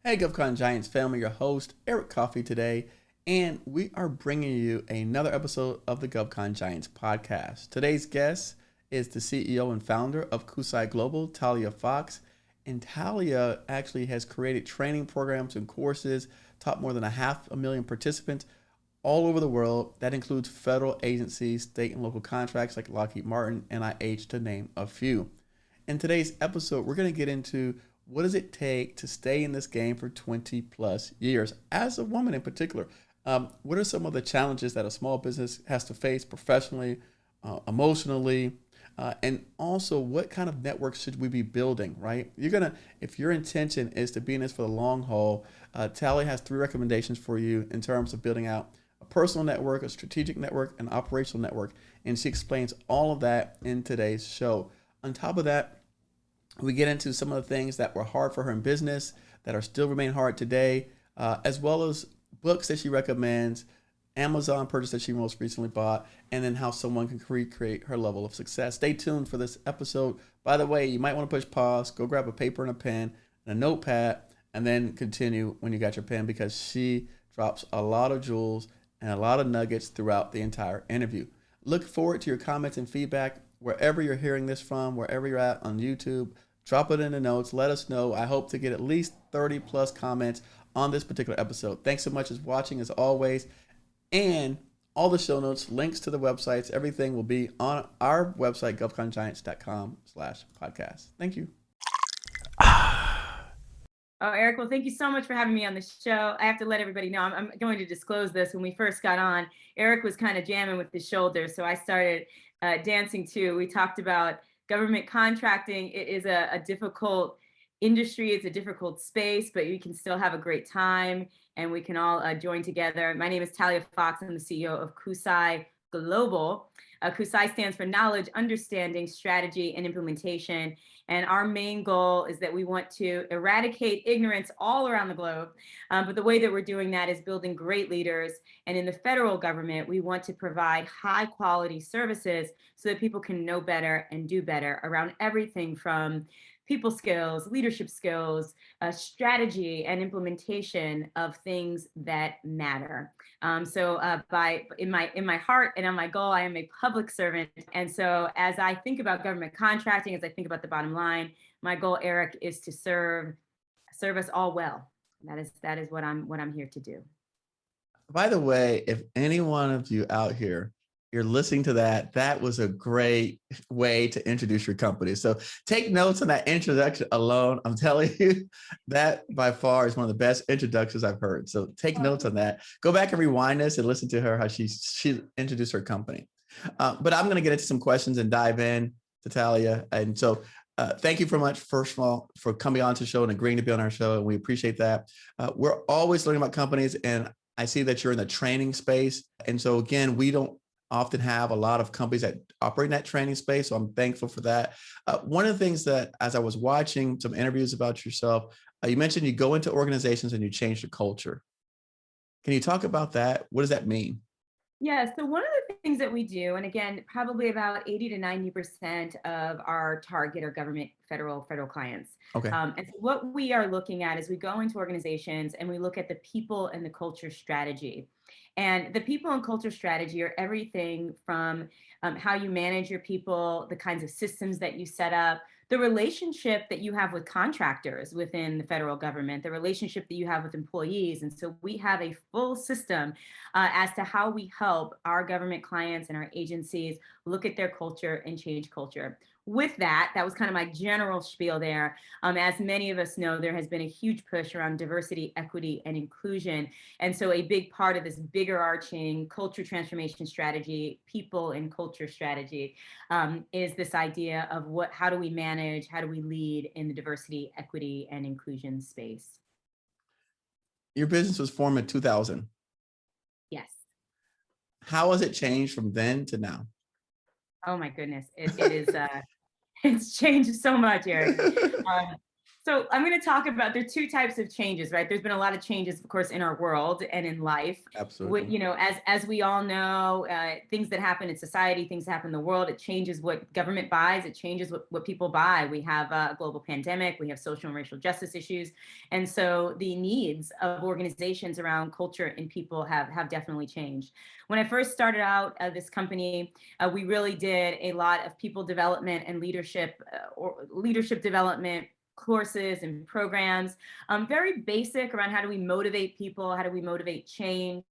Hey, GovCon Giants family, your host, Eric Coffie today, and we are bringing you another episode of the GovCon Giants podcast. Today's guest is the CEO and founder of KUSI Global, Talia Fox, and Talia actually has created training programs and courses, taught more than 500,000 participants all over the world. That includes federal agencies, state and local contracts like Lockheed Martin, NIH, to name a few. In today's episode, we're going to get into what does it take to stay in this game for 20 plus years? As a woman in particular, what are some of the challenges that a small business has to face professionally, emotionally, and also what kind of networks should we be building, right? If your intention is to be in this for the long haul, Talia has 3 recommendations for you in terms of building out a personal network, a strategic network, an operational network, and she explains all of that in today's show. On top of that, we get into some of the things that were hard for her in business that are still remain hard today, as well as books that she recommends, Amazon purchase that she most recently bought, and then how someone can recreate her level of success. Stay tuned for this episode. By the way, you might want to push pause, go grab a paper and a pen and a notepad, and then continue when you got your pen because she drops a lot of jewels and a lot of nuggets throughout the entire interview. Look forward to your comments and feedback wherever you're hearing this from, wherever you're at on YouTube. Drop it in the notes. Let us know. I hope to get at least 30 plus comments on this particular episode. Thanks so much for watching as always. And all the show notes, links to the websites, everything will be on our website, govcongiants.com/podcast. Thank you. Oh, Eric, well, thank you so much for having me on the show. I have to let everybody know, I'm going to disclose this. When we first got on, Eric was kind of jamming with his shoulders, so I started dancing too. We talked about government contracting. It is a difficult industry. It's a difficult space, but you can still have a great time and we can all join together. My name is Talia Fox. I'm the CEO of KUSI Global. KUSI stands for Knowledge, Understanding, Strategy, and Implementation. And our main goal is that we want to eradicate ignorance all around the globe. But the way that we're doing that is building great leaders. And in the federal government, we want to provide high quality services so that people can know better and do better around everything from people skills, leadership skills, strategy, and implementation of things that matter. In my heart and on my goal, I am a public servant. And so as I think about government contracting, as I think about the bottom line, my goal, Eric, is to serve us all well. That is what I'm here to do. By the way, if any one of you out here, you're listening to that, that was a great way to introduce your company. So take notes on that introduction alone. I'm telling you, that by far is one of the best introductions I've heard. So take notes on that. Go back and rewind this and listen to her, how she introduced her company. But I'm going to get into some questions and dive in to Talia. And so thank you very much, first of all, for coming on to the show and agreeing to be on our show. And we appreciate that. We're always learning about companies, and I see that you're in the training space. And so again, we don't often have a lot of companies that operate in that training space. So I'm thankful for that. One of the things that, as I was watching some interviews about yourself, you mentioned you go into organizations and you change the culture. Can you talk about that? What does that mean? Yeah, so one of the things that we do, and again, probably about 80 to 90% of our target are government, federal clients. Okay. And so what we are looking at is we go into organizations and we look at the people and the culture strategy. And the people and culture strategy are everything from how you manage your people, the kinds of systems that you set up, the relationship that you have with contractors within the federal government, the relationship that you have with employees. And so we have a full system as to how we help our government clients and our agencies look at their culture and change culture. With that was kind of my general spiel there. As many of us know, there has been a huge push around diversity, equity, and inclusion. And so a big part of this bigger arching culture transformation strategy, people and culture strategy, is this idea of how do we manage, how do we lead in the diversity, equity, and inclusion space. Your business was formed in 2000. Yes. How has it changed from then to now? Oh my goodness, it is. It's changed so much, Eric. So I'm going to talk about, there are two types of changes, right? There's been a lot of changes, of course, in our world and in life. Absolutely. As we all know, things that happen in society, things that happen in the world, it changes what government buys, it changes what people buy. We have a global pandemic, we have social and racial justice issues. And so the needs of organizations around culture and people have definitely changed. When I first started out this company, we really did a lot of people development and leadership development courses and programs, very basic around how do we motivate people, how do we motivate change.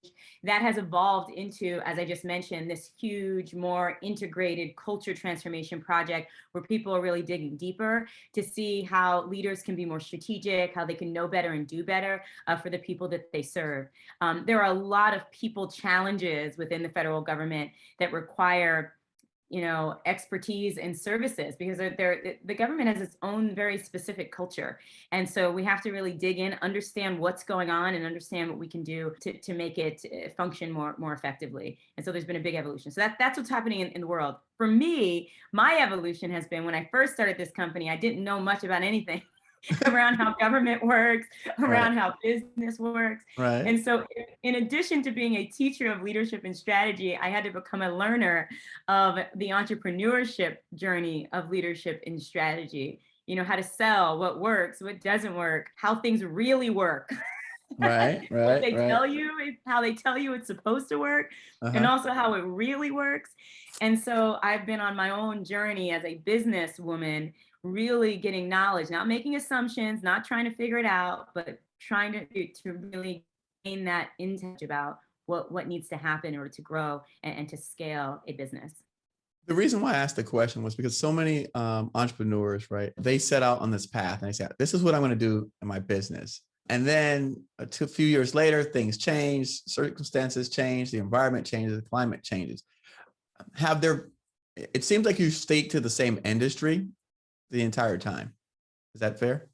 That has evolved into, as I just mentioned, this huge, more integrated culture transformation project where people are really digging deeper to see how leaders can be more strategic, how they can know better and do better for the people that they serve. There are a lot of people challenges within the federal government that require expertise and services, because the government has its own very specific culture. And so we have to really dig in, understand what's going on, and understand what we can do to make it function more effectively. And so there's been a big evolution. So that's what's happening in the world. For me, my evolution has been, when I first started this company, I didn't know much about anything around how government works, Right. around how business works. Right. And so in addition to being a teacher of leadership and strategy, I had to become a learner of the entrepreneurship journey of leadership and strategy. How to sell, what works, what doesn't work, how things really work. Right. What Right. they Right. tell you, how they tell you it's supposed to work, and Uh-huh. also how it really works. And so I've been on my own journey as a businesswoman, really getting knowledge, not making assumptions, not trying to figure it out, but trying to really gain that insight about what needs to happen in order to grow and to scale a business. The reason why I asked the question was because so many entrepreneurs, right, they set out on this path and they say, this is what I'm going to do in my business. And then a few years later, things change, circumstances change, the environment changes, the climate changes. It seems like you stayed to the same industry the entire time. Is that fair?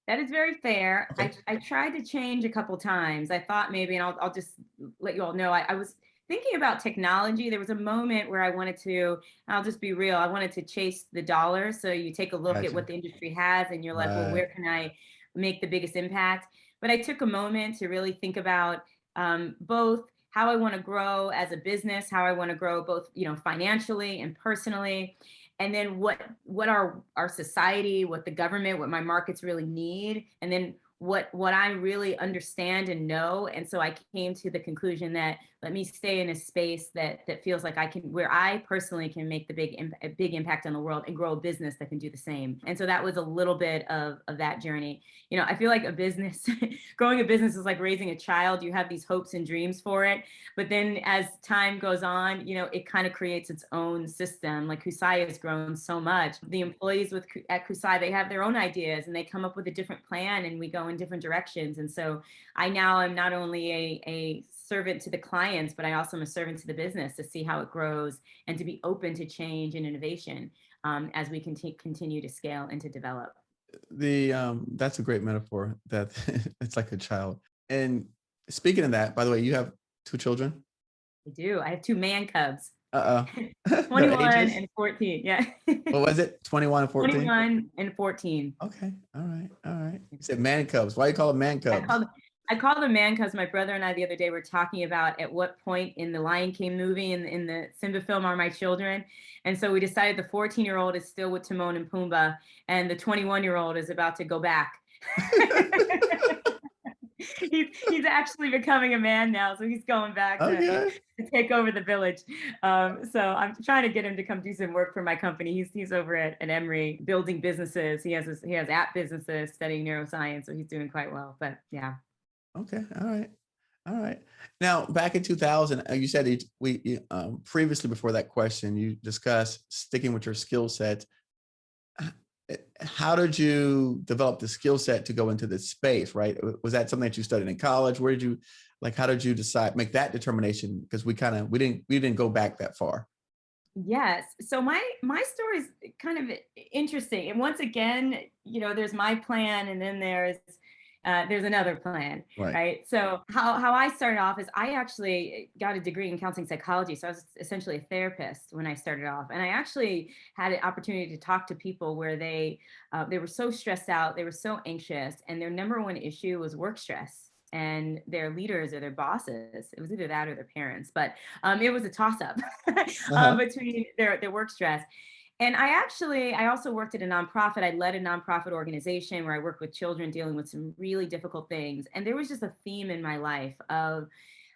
That is very fair. Okay. I tried to change a couple times. I thought maybe, and I'll just let you all know, I was thinking about technology. There was a moment where I wanted to, I'll just be real, I wanted to chase the dollar. So you take a look at Gotcha. what the industry has and you're like, well, Right. where can I make the biggest impact? But I took a moment to really think about both how I want to grow as a business, how I want to grow both, financially and personally, and then what our society, what the government, what my markets really need, and then what I really understand and know. And so I came to the conclusion that let me stay in a space that feels like where I personally can make the big impact on the world and grow a business that can do the same. And so that was a little bit of that journey. I feel like growing a business is like raising a child. You have these hopes and dreams for it, but then as time goes on, it kind of creates its own system. Like KUSI has grown so much. The employees at KUSI, they have their own ideas and they come up with a different plan, and we go in different directions. And so I now am not only a servant to the clients, but I also am a servant to the business to see how it grows and to be open to change and innovation as we continue to scale and to develop. That's a great metaphor, that it's like a child. And speaking of that, by the way, you have two children? I do. I have two man cubs, Uh-oh. Their 21 ages? and 14. Yeah. What was it? 21 and 14? 21 and 14. Okay. All right. All right. You said man cubs. Why you call them man I cubs? call I call them man because my brother and I the other day were talking about at what point in the Lion King movie and in the Simba film are my children. And so we decided the 14-year-old is still with Timon and Pumbaa, and the 21-year-old is about to go back. He's actually becoming a man now, so he's going back Okay. to take over the village. So I'm trying to get him to come do some work for my company. He's over at Emory building businesses. He has app businesses, studying neuroscience, so he's doing quite well. But yeah. Okay. All right. All right. Now, back in 2000, you said previously, before that question, you discussed sticking with your skill set. How did you develop the skill set to go into this space, right? Was that something that you studied in college? How did you make that determination? Because we didn't go back that far. Yes. So my story is kind of interesting. And once again, there's my plan, and then there's there's another plan, Right. right? So how I started off is I actually got a degree in counseling psychology. So I was essentially a therapist when I started off. And I actually had an opportunity to talk to people where they were so stressed out, they were so anxious, and their number one issue was work stress. And their leaders or their bosses, it was either that or their parents, but it was a toss up Uh-huh. between their work stress. And I also worked at a nonprofit. I led a nonprofit organization where I worked with children dealing with some really difficult things. And there was just a theme in my life of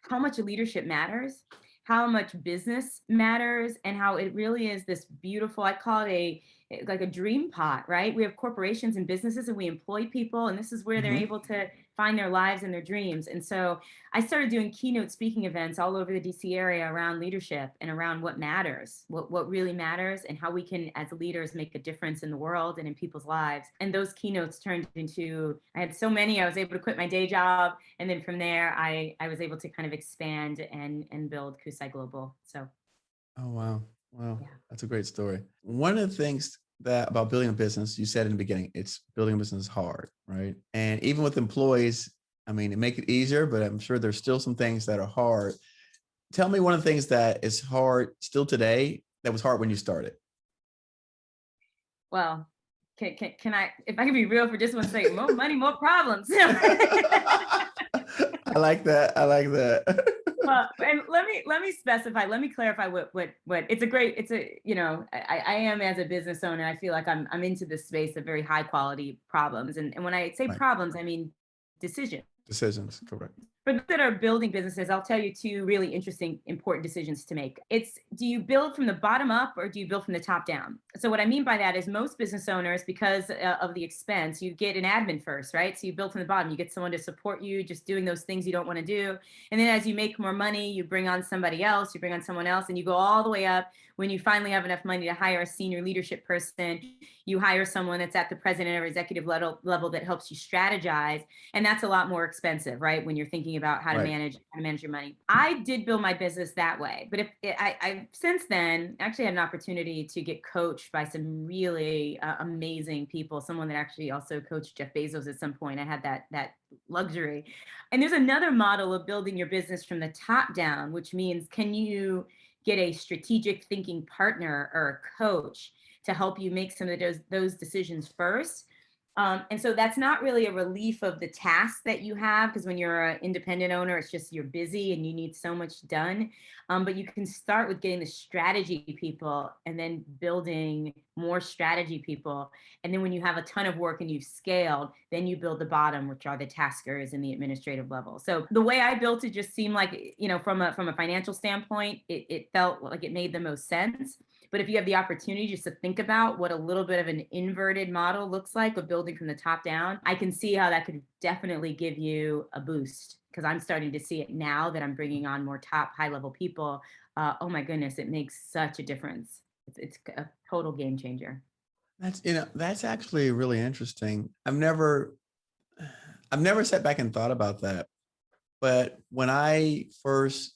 how much leadership matters, how much business matters, and how it really is this beautiful, I call it like a dream pot, right? We have corporations and businesses and we employ people, and this is where they're Hmm. able to find their lives and their dreams. And so I started doing keynote speaking events all over the DC area around leadership and around what matters, what really matters, and how we can, as leaders, make a difference in the world and in people's lives. And those keynotes turned into, I had so many, I was able to quit my day job. And then from there, I was able to kind of expand and build KUSI Global. So, Oh, wow. Wow. yeah. That's a great story. One of the things that about building a business, you said in the beginning, it's building a business is hard, right? And even with employees, I mean, it make it easier, but I'm sure there's still some things that are hard. Tell me one of the things that is hard still today that was hard when you started. Well, can I, if I can be real for just one second, more money, more problems. I like that. I like that. Well, and let me specify, let me clarify what it's a great, it's a, I am, as a business owner, I feel like I'm into this space of very high quality problems. And when I say Right. problems, I mean decisions. Decisions. Correct. For those that are building businesses, I'll tell you two really interesting, important decisions to make. It's, do you build from the bottom up or do you build from the top down? So what I mean by that is most business owners, because of the expense, you get an admin first, right? So you build from the bottom, you get someone to support you, just doing those things you don't want to do. And then as you make more money, you bring on somebody else, you bring on someone else, and you go all the way up. When you finally have enough money to hire a senior leadership person, you hire someone that's at the president or executive level that helps you strategize. And that's a lot more expensive, right? When you're thinking about Right. how to manage your money. I did build my business that way, but I since then actually had an opportunity to get coached by some really amazing people. Someone that actually also coached Jeff Bezos at some point. I had that luxury. And there's another model of building your business from the top down, which means, can you get a strategic thinking partner or a coach to help you make some of those decisions first? And so that's not really a relief of the task that you have, because when you're an independent owner, it's just you're busy and you need so much done. But you can start with getting the strategy people and then building more strategy people. And then when you have a ton of work and you've scaled, then you build the bottom, which are the taskers and the administrative level. So the way I built it just seemed like, from a financial standpoint, it felt like it made the most sense. But if you have the opportunity just to think about what a little bit of an inverted model looks like of building from the top down, I can see how that could definitely give you a boost, because I'm starting to see it now that I'm bringing on more top high level people. Oh my goodness, it makes such a difference. It's a total game changer. That's actually really interesting. I've never sat back and thought about that. But when I first,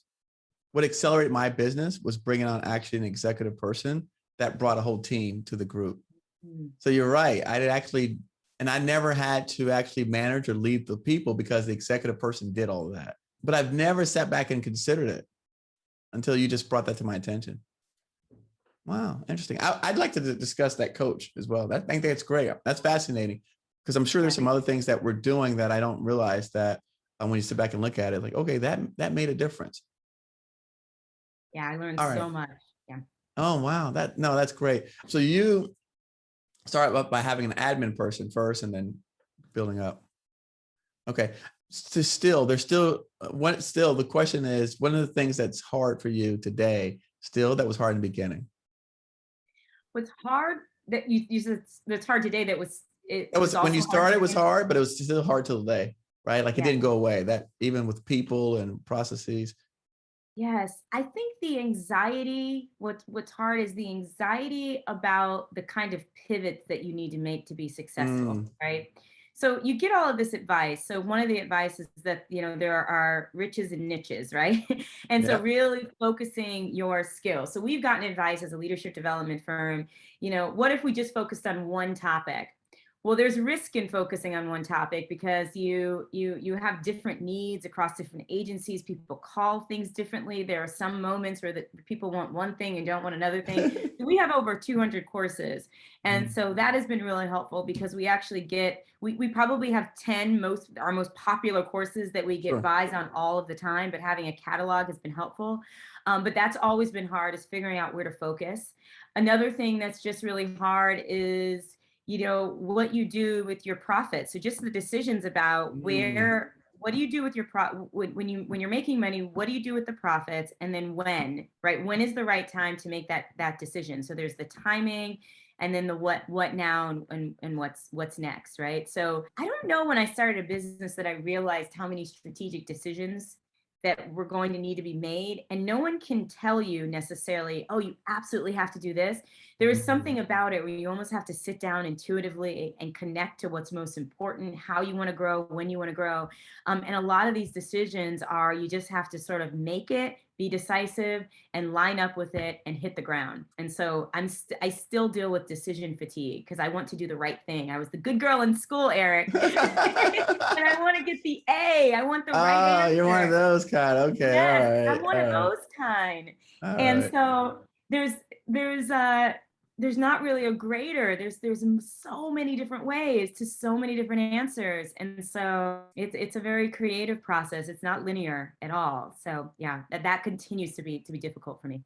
what accelerated my business was bringing on actually an executive person that brought a whole team to the group. Mm. So you're right. And I never had to actually manage or lead the people because the executive person did all of that. But I've never sat back and considered it until you just brought that to my attention. Wow, interesting. I'd like to discuss that coach as well. I think that's great. That's fascinating because I'm sure there's some other things that we're doing that I don't realize that when you sit back and look at it, like, okay, that made a difference. Yeah, I learned All right. so much. Yeah. Oh, wow. That's great. So you start up by having an admin person first and then building up. Okay. So the question is, one of the things that's hard for you today, still that was hard in the beginning? What's hard that you said that's hard today, that was, it It was was when also you hard in started, the it was beginning? hard, but it was still hard till today, right? Like it Yeah. didn't go away. That even with people and processes. Yes, I think the anxiety, what's hard is the anxiety about the kind of pivots that you need to make to be successful, Mm, right? So you get all of this advice. So one of the advice is that, there are riches and niches, right? And so yep. really focusing your skills. So we've gotten advice as a leadership development firm, what if we just focused on one topic? Well, there's risk in focusing on one topic because you have different needs across different agencies. People call things differently. There are some moments where the people want one thing and don't want another thing. We have over 200 courses, and so that has been really helpful because we actually get we probably have 10 our most popular courses that we get Sure. buys on all of the time. But having a catalog has been helpful. But that's always been hard, is figuring out where to focus. Another thing that's just really hard is what you do with your profits. So just the decisions about Mm, what do you do with your when you're making money, what do you do with the profits? And then right? When is the right time to make that decision? So there's the timing, and then the what now, and what's next, right? So I don't know, when I started a business, that I realized how many strategic decisions that were going to need to be made. And no one can tell you necessarily, oh, you absolutely have to do this. There is mm, something about it where you almost have to sit down intuitively and connect to what's most important, how you want to grow, when you want to grow. And a lot of these decisions are, you just have to sort of make it, be decisive, and line up with it and hit the ground. And so I still deal with decision fatigue because I want to do the right thing. I was the good girl in school, Eric. And I want to get the A. I want the right Ah, you're one of answer. those kind. Okay, all Yes, right, I'm one all of right, those kind. all And right. so there's there's uh there's not really a grader. So many different ways to so many different answers. And so it's a very creative process. It's not linear at all. So yeah, that continues to be difficult for me.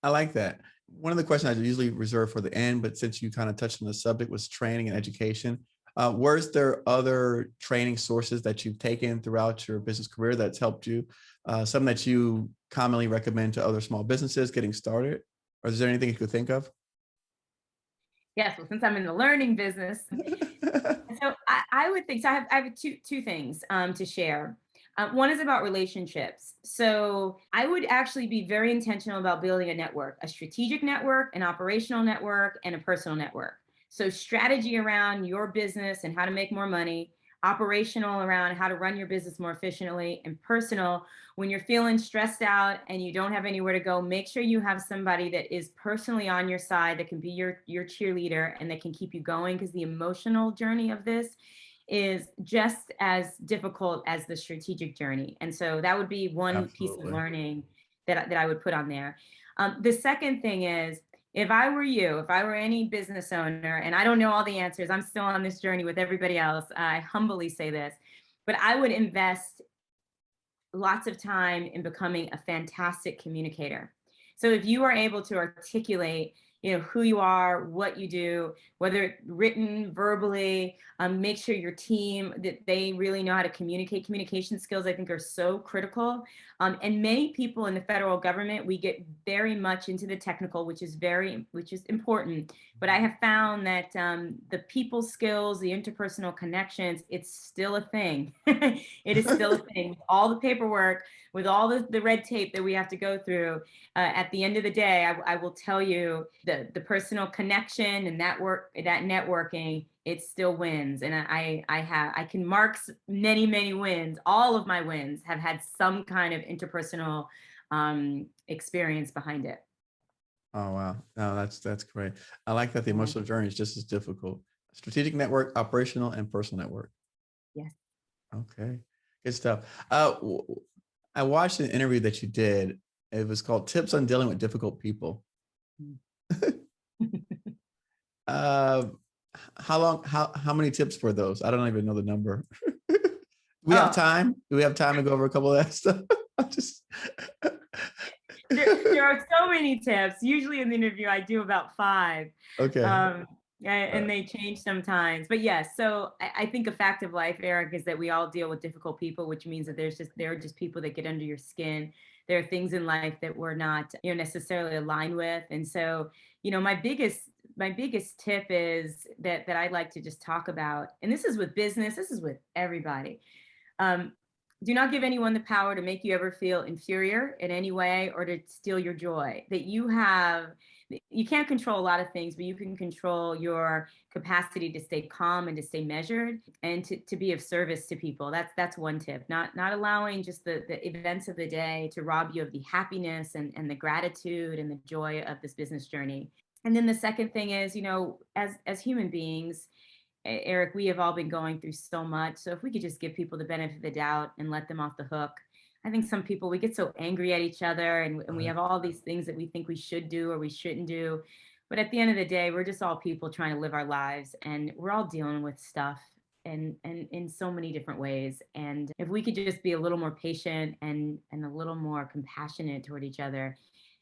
I like that. One of the questions I usually reserve for the end, but since you kind of touched on the subject, was training and education. Was there other training sources that you've taken throughout your business career that's helped you? Some that you commonly recommend to other small businesses getting started? Or is there anything you could think of? Yes, well, since I'm in the learning business, so I would think so. I have two things to share. One is about relationships. So I would actually be very intentional about building a network, a strategic network, an operational network, and a personal network. So strategy around your business and how to make more money, operational around how to run your business more efficiently, and personal, when you're feeling stressed out and you don't have anywhere to go, make sure you have somebody that is personally on your side, that can be your cheerleader and that can keep you going, because the emotional journey of this is just as difficult as the strategic journey. And so that would be one piece of Absolutely. learning that I would put on there. The second thing is, if I were you, if I were any business owner, and I don't know all the answers, I'm still on this journey with everybody else, I humbly say this, but I would invest lots of time in becoming a fantastic communicator. So if you are able to articulate, who you are, what you do, whether written, verbally, make sure your team, that they really know how to communicate. Communication skills, I think, are so critical. And many people in the federal government, we get very much into the technical, which is important. But I have found that the people skills, the interpersonal connections, it's still a thing. It is still a thing. All the paperwork, with all the red tape that we have to go through, at the end of the day, I will tell you, the personal connection and that networking, it still wins. And I can mark many wins. All of my wins have had some kind of interpersonal experience behind it. Oh wow. No, that's great. I like that the Yeah. emotional journey is just as difficult. Strategic network, operational, and personal network. Yes. Okay. Good stuff. I watched an interview that you did. It was called Tips on Dealing with Difficult People. Mm. Uh, how many tips were those? I don't even know the number. We have Oh, time? Do we have time to go over a couple of that stuff? I'm just there are so many tips. Usually in the interview, I do about five. okay. Um, All and right. they change sometimes. But yes, so I think a fact of life, Eric, is that we all deal with difficult people, which means that there are just people that get under your skin. There are things in life that we're not, necessarily aligned with. And so, my biggest tip is that I like to just talk about, and this is with business, this is with everybody. Um, do not give anyone the power to make you ever feel inferior in any way or to steal your joy. You can't control a lot of things, but you can control your capacity to stay calm and to stay measured and to be of service to people. That's one tip. Not allowing just the events of the day to rob you of the happiness and the gratitude and the joy of this business journey. And then the second thing is, as human beings, Eric, we have all been going through so much. So if we could just give people the benefit of the doubt and let them off the hook. I think some people, we get so angry at each other, and we Right. have all these things that we think we should do or we shouldn't do. But at the end of the day, we're just all people trying to live our lives, and we're all dealing with stuff and in so many different ways. And if we could just be a little more patient and a little more compassionate toward each other,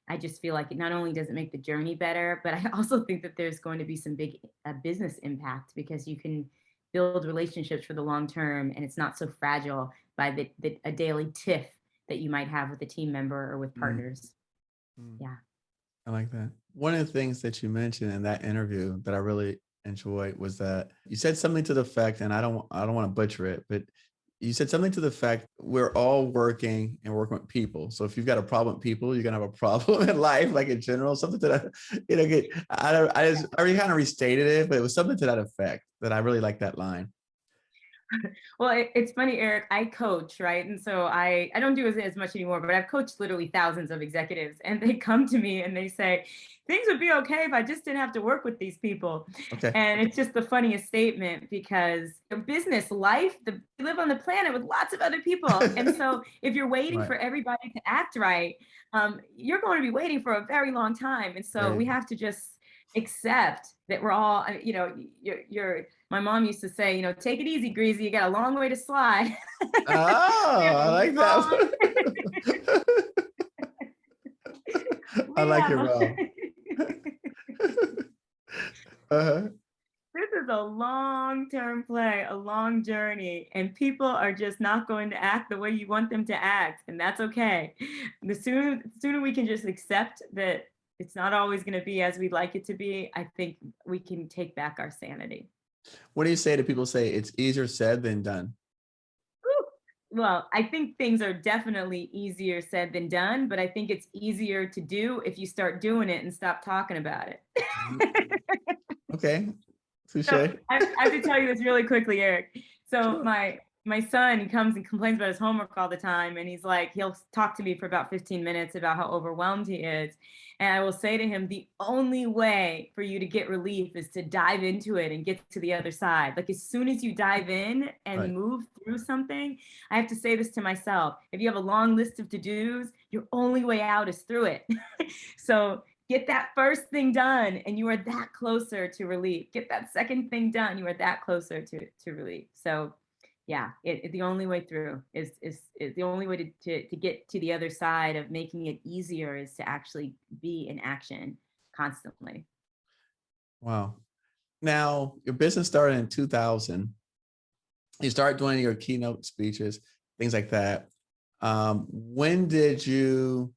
I just feel like it not only does it make the journey better, but I also think that there's going to be some big business impact, because you can build relationships for the long term, and it's not so fragile by a daily tiff that you might have with a team member or with Mm, partners. mm. Yeah. I like that. One of the things that you mentioned in that interview that I really enjoyed was that you said something to the effect, and I don't want to butcher it, but you said something to the fact we're all working and working with people. So if you've got a problem with people, you're gonna have a problem in life, like in general. Something to that, I already kind of restated it, but it was something to that effect that I really like that line. Well, it's funny, Eric. I coach, right? And so I don't do as much anymore, but I've coached literally thousands of executives, and they come to me and they say, things would be okay if I just didn't have to work with these people. Okay. And it's just the funniest statement, because your business life, you live on the planet with lots of other people. And so if you're waiting Right. for everybody to act right, you're going to be waiting for a very long time. And so Right. we have to just accept that we're all, you're my mom used to say, take it easy, Greasy. You got a long way to slide. Oh, We have I a like long, that. I we like it, have a, Rob. Uh-huh. this is a long-term play, a long journey, and people are just not going to act the way you want them to act, and that's okay. The sooner we can just accept that it's not always going to be as we'd like it to be, I think we can take back our sanity. What do you say to people say it's easier said than done? Well, I think things are definitely easier said than done, but I think it's easier to do if you start doing it and stop talking about it. Mhm. Okay. So Touche. I have to tell you this really quickly, Eric. So Sure. my son, he comes and complains about his homework all the time, and he's like, he'll talk to me for about 15 minutes about how overwhelmed he is. And I will say to him, the only way for you to get relief is to dive into it and get to the other side. Like, as soon as you dive in and Right. move through something, I have to say this to myself. If you have a long list of to-dos, your only way out is through it. So get that first thing done, and you are that closer to relief. Get that second thing done, you are that closer to relief. So yeah, the only way through is the only way to get to the other side of making it easier is to actually be in action constantly. Wow. Now, your business started in 2000. You started doing your keynote speeches, things like that. When did you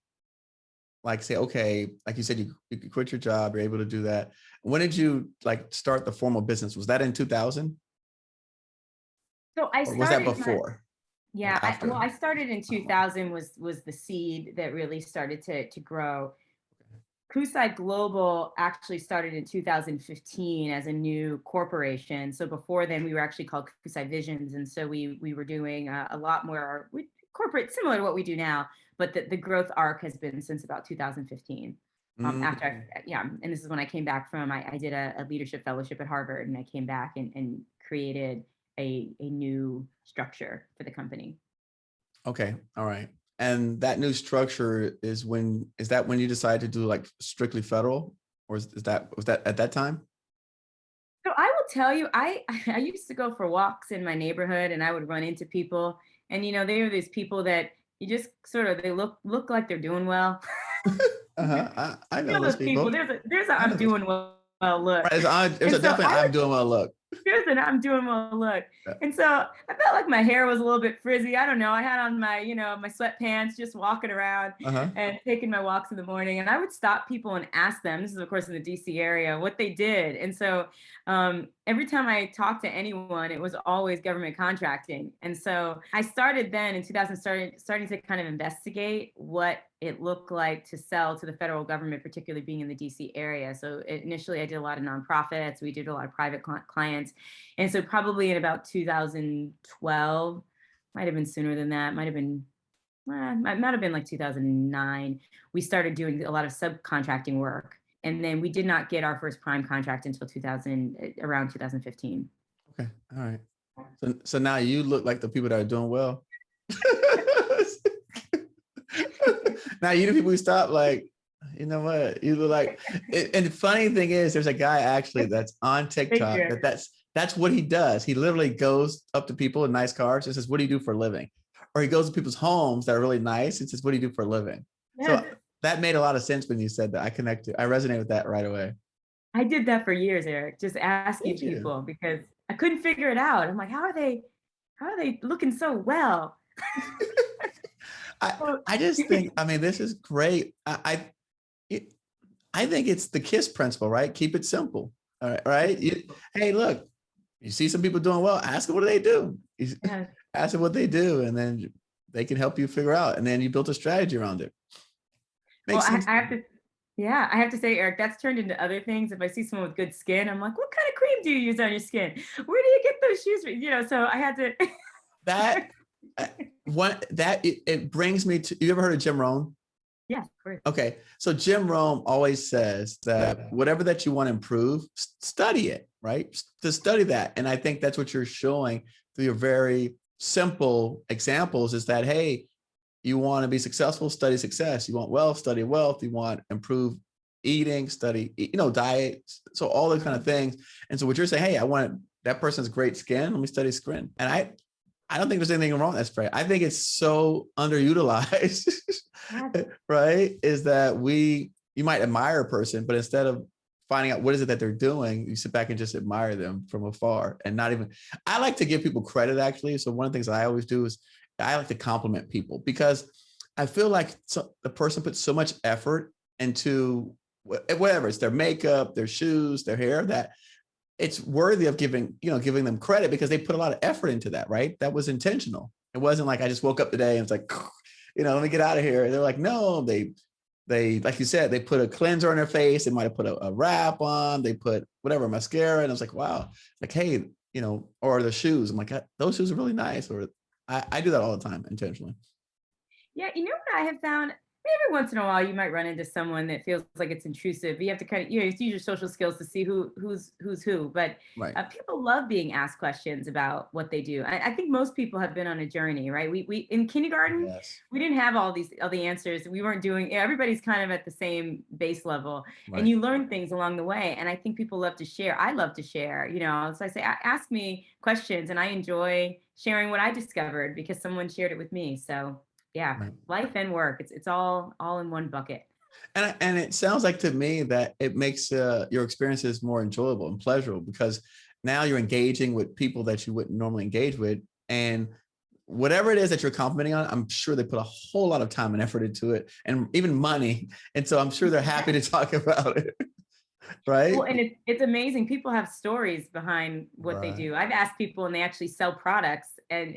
like say, okay, like you said, you could quit your job, you're able to do that. When did you like start the formal business? Was that in 2000 So I or was that started my before or yeah, well, after? I started in 2000, was the seed that really started to grow. KUSI Global actually started in 2015 as a new corporation. So before then, we were actually called KUSI Visions, and so we were doing a lot more corporate, similar to what we do now. But the growth arc has been since about 2015. After Mm, yeah, and this is when I came back from I did a leadership fellowship at Harvard, and I came back and created a new structure for the company. okay. All right. And that new structure is that when you decided to do like strictly federal, or was that at that time? So I will tell you, I used to go for walks in my neighborhood, and I would run into people, and they were these people that you just sort of they look like they're doing well. Uh-huh. I know those Those people. people. There's a I I'm know those. doing well look, Right. There's and a so definitely I I'm doing well look. Here's an I'm doing well look. Yeah. And so I felt like my hair was a little bit frizzy. I don't know. I had on my sweatpants, just walking around Uh-huh. and taking my walks in the morning. And I would stop people and ask them, this is of course in the DC area, what they did. And so every time I talked to anyone, it was always government contracting. And so I started then in 2000, starting to kind of investigate what it looked like to sell to the federal government, particularly being in the DC area. So initially I did a lot of nonprofits. We did a lot of private clients. And so probably in about 2012, might have been sooner than that, might have been like 2009, we started doing a lot of subcontracting work. And then we did not get our first prime contract until around 2015. Okay. All right. So now you look like the people that are doing well. Now you the people who stop like, you know what? You look like and the funny thing is there's a guy actually that's on Thank TikTok you. that's what he does. He literally goes up to people in nice cars and says, "What do you do for a living?" Or he goes to people's homes that are really nice and says, "What do you do for a living?" Yes. So that made a lot of sense when you said that. I connected. I resonate with that right away. I did that for years, Eric, just asking Thank you. people because I couldn't figure it out. I'm like, how are they looking so well? I Well, I just think I mean this is great. It, I think it's the KISS principle, right? Keep it simple. All right, right? Hey, look, you see some people doing well, ask them what do they do. yes. Ask them what they do, and then they can help you figure out. And then you built a strategy around it. Well, Makes I, sense. I have to, yeah, I have to say, Eric, that's turned into other things. If I see someone with good skin, I'm like, what kind of cream do you use on your skin? Where do you get those shoes? So I had to. That it brings me to. You ever heard of Jim Rohn? Yeah, of course. Okay, so Jim Rohn always says that whatever that you want to improve, study it, right? To study that, and I think that's what you're showing through your very simple examples. Is that hey, you want to be successful, study success. You want wealth, study wealth. You want improved eating, study, diet. So all those kind of things. And so what you're saying, hey, I want that person's great skin. Let me study skin. And I don't think there's anything wrong with that spray. I think it's so underutilized, Yeah. right? Is that you might admire a person, but instead of finding out what is it that they're doing, you sit back and just admire them from afar and not even, I like to give people credit actually. So one of the things I always do is I like to compliment people because I feel like the person puts so much effort into whatever it's their makeup, their shoes, their hair, that it's worthy of giving them credit because they put a lot of effort into that, right? That was intentional. It wasn't like I just woke up today and it's like, let me get out of here. They're like, no, they like you said, they put a cleanser on their face. They might have put a wrap on. They put whatever mascara, and I was like, wow, like hey, or the shoes. I'm like, those shoes are really nice. Or I do that all the time intentionally. Yeah, you know what I have found? Every once in a while, you might run into someone that feels like it's intrusive. You have to kind of, use your social skills to see who's who. But Right. people love being asked questions about what they do. I think most people have been on a journey, right? We in kindergarten, Yes. we didn't have all the answers. We weren't doing. Everybody's kind of at the same base level, and Right. you learn things along the way. And I think people love to share. I love to share. So I say, ask me questions, and I enjoy sharing what I discovered because someone shared it with me. So yeah, Right. life and work. It's all in one bucket. And it sounds like to me that it makes your experiences more enjoyable and pleasurable because now you're engaging with people that you wouldn't normally engage with, and whatever it is that you're complimenting on, I'm sure they put a whole lot of time and effort into it, and even money, and so I'm sure they're happy to talk about it, Well, right? and it's amazing. People have stories behind what they Right. do. I've asked people and they actually sell products. And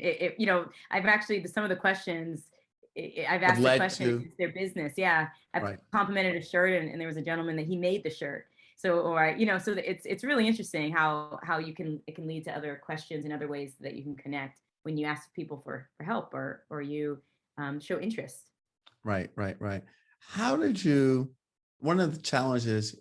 I've actually some of the questions I've Have asked the led question, to it's their business. Yeah. I've right. complimented a shirt and there was a gentleman that he made the shirt. So, so it's really interesting how it can lead to other questions and other ways that you can connect when you ask people for help or you show interest. Right, right, right. How did you, one of the challenges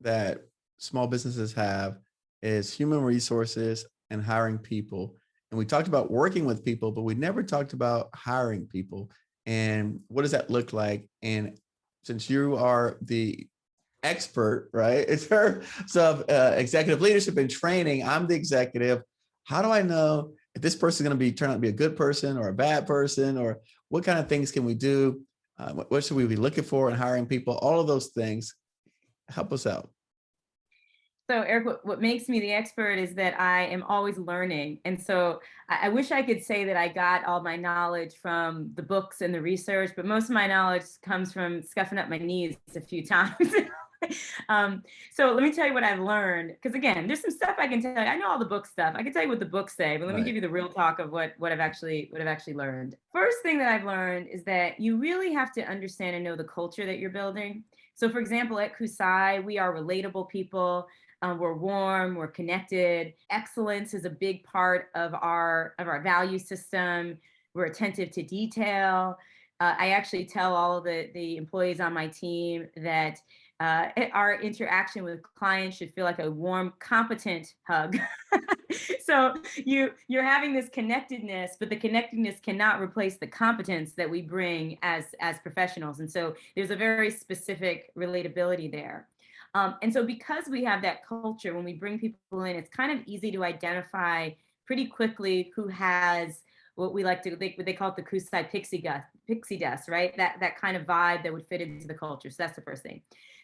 that small businesses have is human resources and hiring people. And we talked about working with people, but we never talked about hiring people. And what does that look like? And since you are the expert, right, in terms of executive leadership and training, I'm the executive. How do I know if this person is going to turn out to be a good person or a bad person, or what kind of things can we do? What should we be looking for in hiring people? All of those things. Help us out. So, Eric, what makes me the expert is that I am always learning. And so I wish I could say that I got all my knowledge from the books and the research, but most of my knowledge comes from scuffing up my knees a few times. So let me tell you what I've learned. Because again, there's some stuff I can tell you. I know all the book stuff. I can tell you what the books say, but let me Right. give you the real talk of what I've actually learned. First thing that I've learned is that you really have to understand and know the culture that you're building. So, for example, at KUSI, we are relatable people. We're warm, we're connected. Excellence is a big part of our value system. We're attentive to detail. I actually tell all of the employees on my team that our interaction with clients should feel like a warm, competent hug. So you're having this connectedness, but the connectedness cannot replace the competence that we bring as professionals. And so there's a very specific relatability there. And so because we have that culture, when we bring people in, it's kind of easy to identify pretty quickly who has what we like to they call it the KUSI pixie dust, right? That kind of vibe that would fit into the culture. So that's the first thing.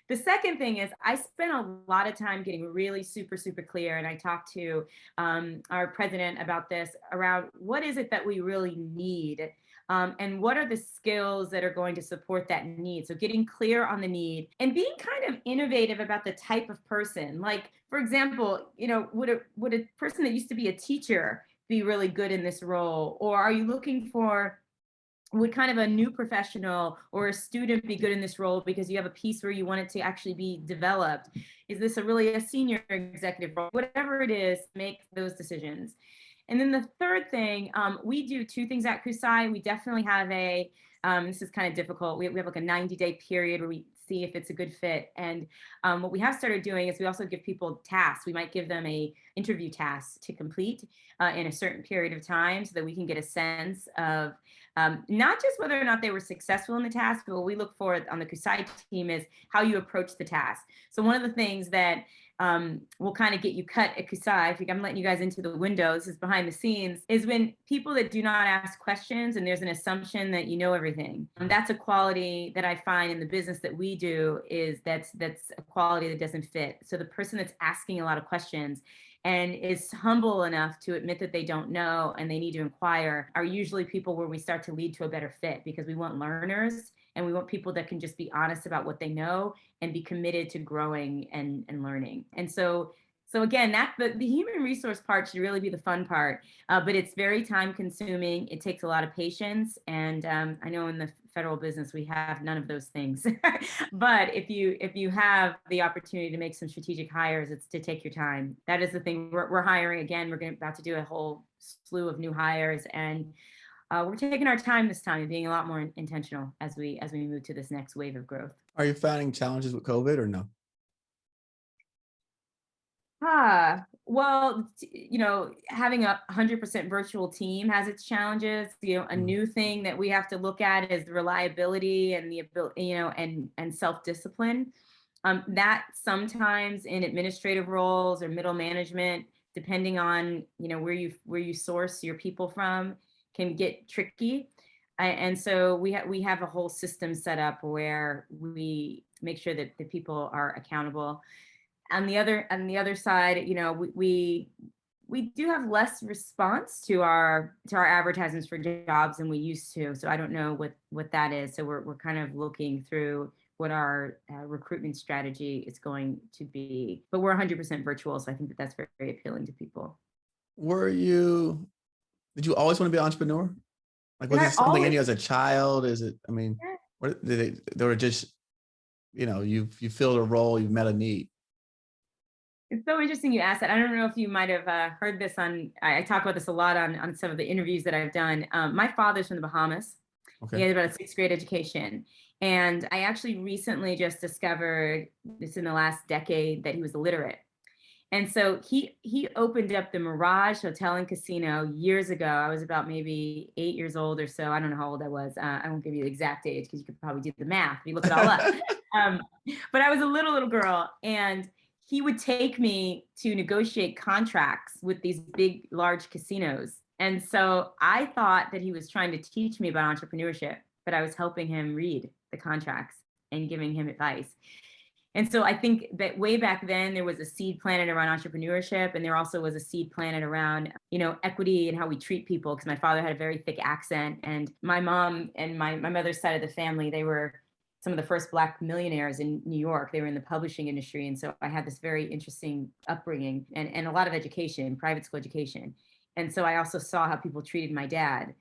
The second thing is I spent a lot of time getting really super clear, and I talked to our president about this around what is it that we really need, and what are the skills that are going to support that need. So getting clear on the need and being kind of innovative about the type of person. Like, for example, would a person that used to be a teacher be really good in this role? Or are you looking for, would kind of a new professional or a student be good in this role because you have a piece where you want it to actually be developed? Is this a senior executive role? Whatever it is, make those decisions. And then the third thing, we do two things at KUSI. We definitely have this is kind of difficult. We have like a 90-day period where we see if it's a good fit. And what we have started doing is we also give people tasks. We might give them a interview task to complete in a certain period of time so that we can get a sense of not just whether or not they were successful in the task, but what we look for on the KUSI team is how you approach the task. So one of the things that will kind of get you cut at KUSI, I think I'm letting you guys into the window, this is behind the scenes, is when people that do not ask questions and there's an assumption that you know everything. And that's a quality that I find in the business that we do, is that's a quality that doesn't fit. So the person that's asking a lot of questions and is humble enough to admit that they don't know and they need to inquire are usually people where we start to lead to a better fit, because we want learners and we want people that can just be honest about what they know and be committed to growing and learning. And so again, that the human resource part should really be the fun part, but it's very time consuming. It takes a lot of patience, and I know in the federal business we have none of those things. But if you have the opportunity to make some strategic hires, it's to take your time. That is the thing. We're hiring again. We're about to do a whole slew of new hires, and we're taking our time this time and being a lot more intentional as we move to this next wave of growth. Are you finding challenges with COVID or no? Well, having a 100% virtual team has its challenges. A new thing that we have to look at is the reliability and the ability, and self-discipline. That sometimes in administrative roles or middle management, depending on, where you source your people from, can get tricky. And so we have a whole system set up where we make sure that the people are accountable. On the other side, we do have less response to our advertisements for jobs than we used to. So I don't know what that is. So we're kind of looking through what our recruitment strategy is going to be. But we're 100% virtual, so I think that's very, very appealing to people. Did you always want to be an entrepreneur? Like, was it something in you as a child? Is it, what did they were just, you filled a role, you met a need? It's so interesting you asked that. I don't know if you might have heard this I talk about this a lot on some of the interviews that I've done. My father's from the Bahamas. Okay. He had about a 6th grade education. And I actually recently just discovered this in the last decade that he was illiterate. And so he opened up the Mirage Hotel and Casino years ago. I was about maybe 8 years old or so. I don't know how old I was. I won't give you the exact age because you could probably do the math if you look it all up. But I was a little girl, and he would take me to negotiate contracts with these big, large casinos. And so I thought that he was trying to teach me about entrepreneurship, but I was helping him read the contracts and giving him advice. And so I think that way back then, there was a seed planted around entrepreneurship, and there also was a seed planted around, equity and how we treat people, because my father had a very thick accent, and my mom and my mother's side of the family, they were some of the first Black millionaires in New York. They were in the publishing industry. And so I had this very interesting upbringing and a lot of education, private school education. And so I also saw how people treated my dad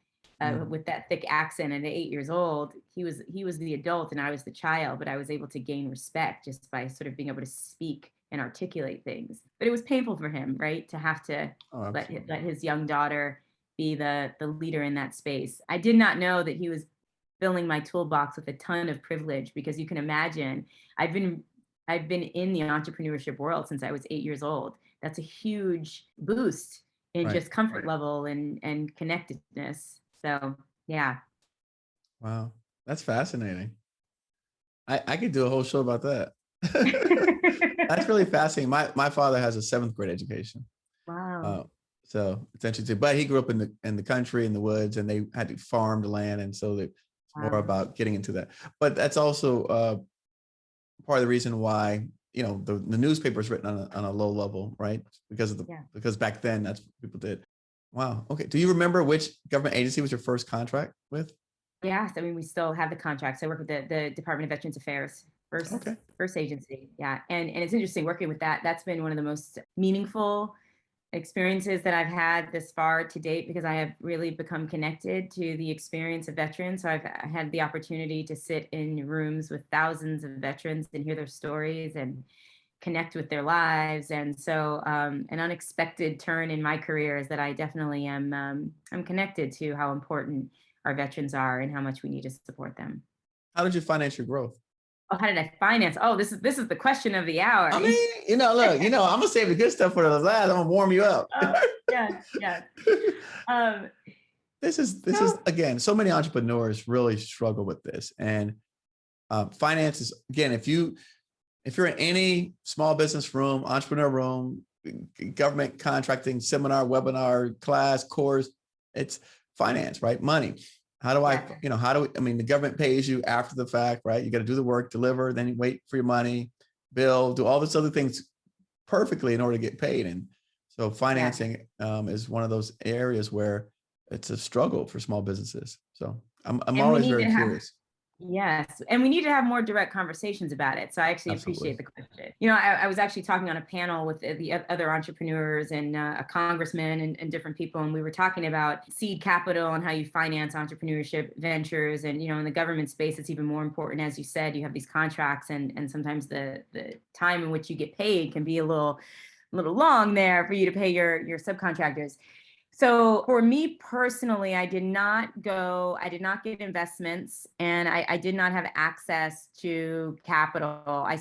with that thick accent. And at 8 years old, he was the adult and I was the child, but I was able to gain respect just by sort of being able to speak and articulate things. But it was painful for him, right? To have to let his young daughter be the leader in that space. I did not know that he was filling my toolbox with a ton of privilege, because you can imagine I've been I've been in the entrepreneurship world since I was 8 years old. That's a huge boost in Right. just comfort level and connectedness. So yeah. Wow. That's fascinating. I could do a whole show about that. That's really fascinating. My father has a seventh grade education. Wow. Uh, so it's interesting, but he grew up in the country, in the woods, and they had to farm the land. And so it's more Wow. about getting into that. But that's also part of the reason why, the newspaper is written on a low level, right? Yeah. Because back then that's what people did. Wow. Okay. Do you remember which government agency was your first contract with? Yes, I mean, we still have the contracts. I work with the Department of Veterans Affairs, Okay. first agency. Yeah, and it's interesting working with that. That's been one of the most meaningful experiences that I've had this far to date, because I have really become connected to the experience of veterans. So I had the opportunity to sit in rooms with thousands of veterans and hear their stories and connect with their lives. And so an unexpected turn in my career is that I definitely am I'm connected to how important our veterans are and how much we need to support them. How did you finance your growth? Oh, how did I finance? Oh, this is the question of the hour. I mean, look, I'm gonna save the good stuff for the last. I'm gonna warm you up. Yes, yes. Um, This is so again, so many entrepreneurs really struggle with this, and finances. Again, if you're in any small business room, entrepreneur room, government contracting seminar, webinar, class, course, it's finance, right? Money. How do I, yes, I mean, the government pays you after the fact, right? You got to do the work, deliver, then you wait for your money, bill, do all this other things perfectly in order to get paid. And so yes. financing is one of those areas where it's a struggle for small businesses. So I'm And we always need very to have curious. Yes, and we need to have more direct conversations about it. So I actually Absolutely. appreciate the question. I was actually talking on a panel with the other entrepreneurs and a congressman and different people, and we were talking about seed capital and how you finance entrepreneurship ventures. And in the government space, it's even more important. As you said, you have these contracts, and sometimes the time in which you get paid can be a little long there for you to pay your subcontractors. So for me personally, I did not get investments, and I did not have access to capital. I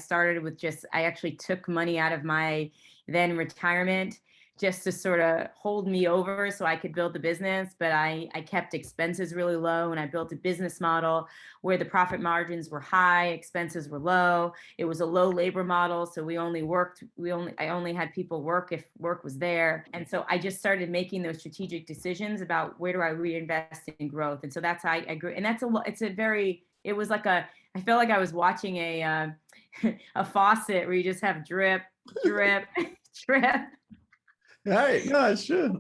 actually took money out of my then retirement just to sort of hold me over so I could build the business. But I kept expenses really low, and I built a business model where the profit margins were high, expenses were low. It was a low labor model, so I only had people work if work was there. And so I just started making those strategic decisions about where do I reinvest in growth. And so that's how I grew. And it was like I felt like I was watching a faucet where you just have drip, drip, drip. Right. No, it's true.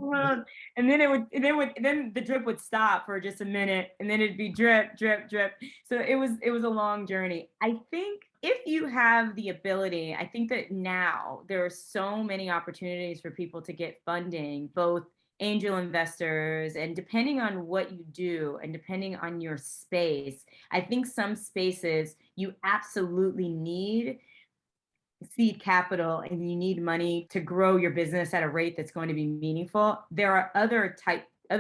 And then the drip would stop for just a minute, and then it'd be drip, drip, drip. So it was a long journey. I think if you have the ability, I think that now there are so many opportunities for people to get funding, both angel investors, and depending on what you do and depending on your space, I think some spaces you absolutely need seed capital and you need money to grow your business at a rate that's going to be meaningful. There are other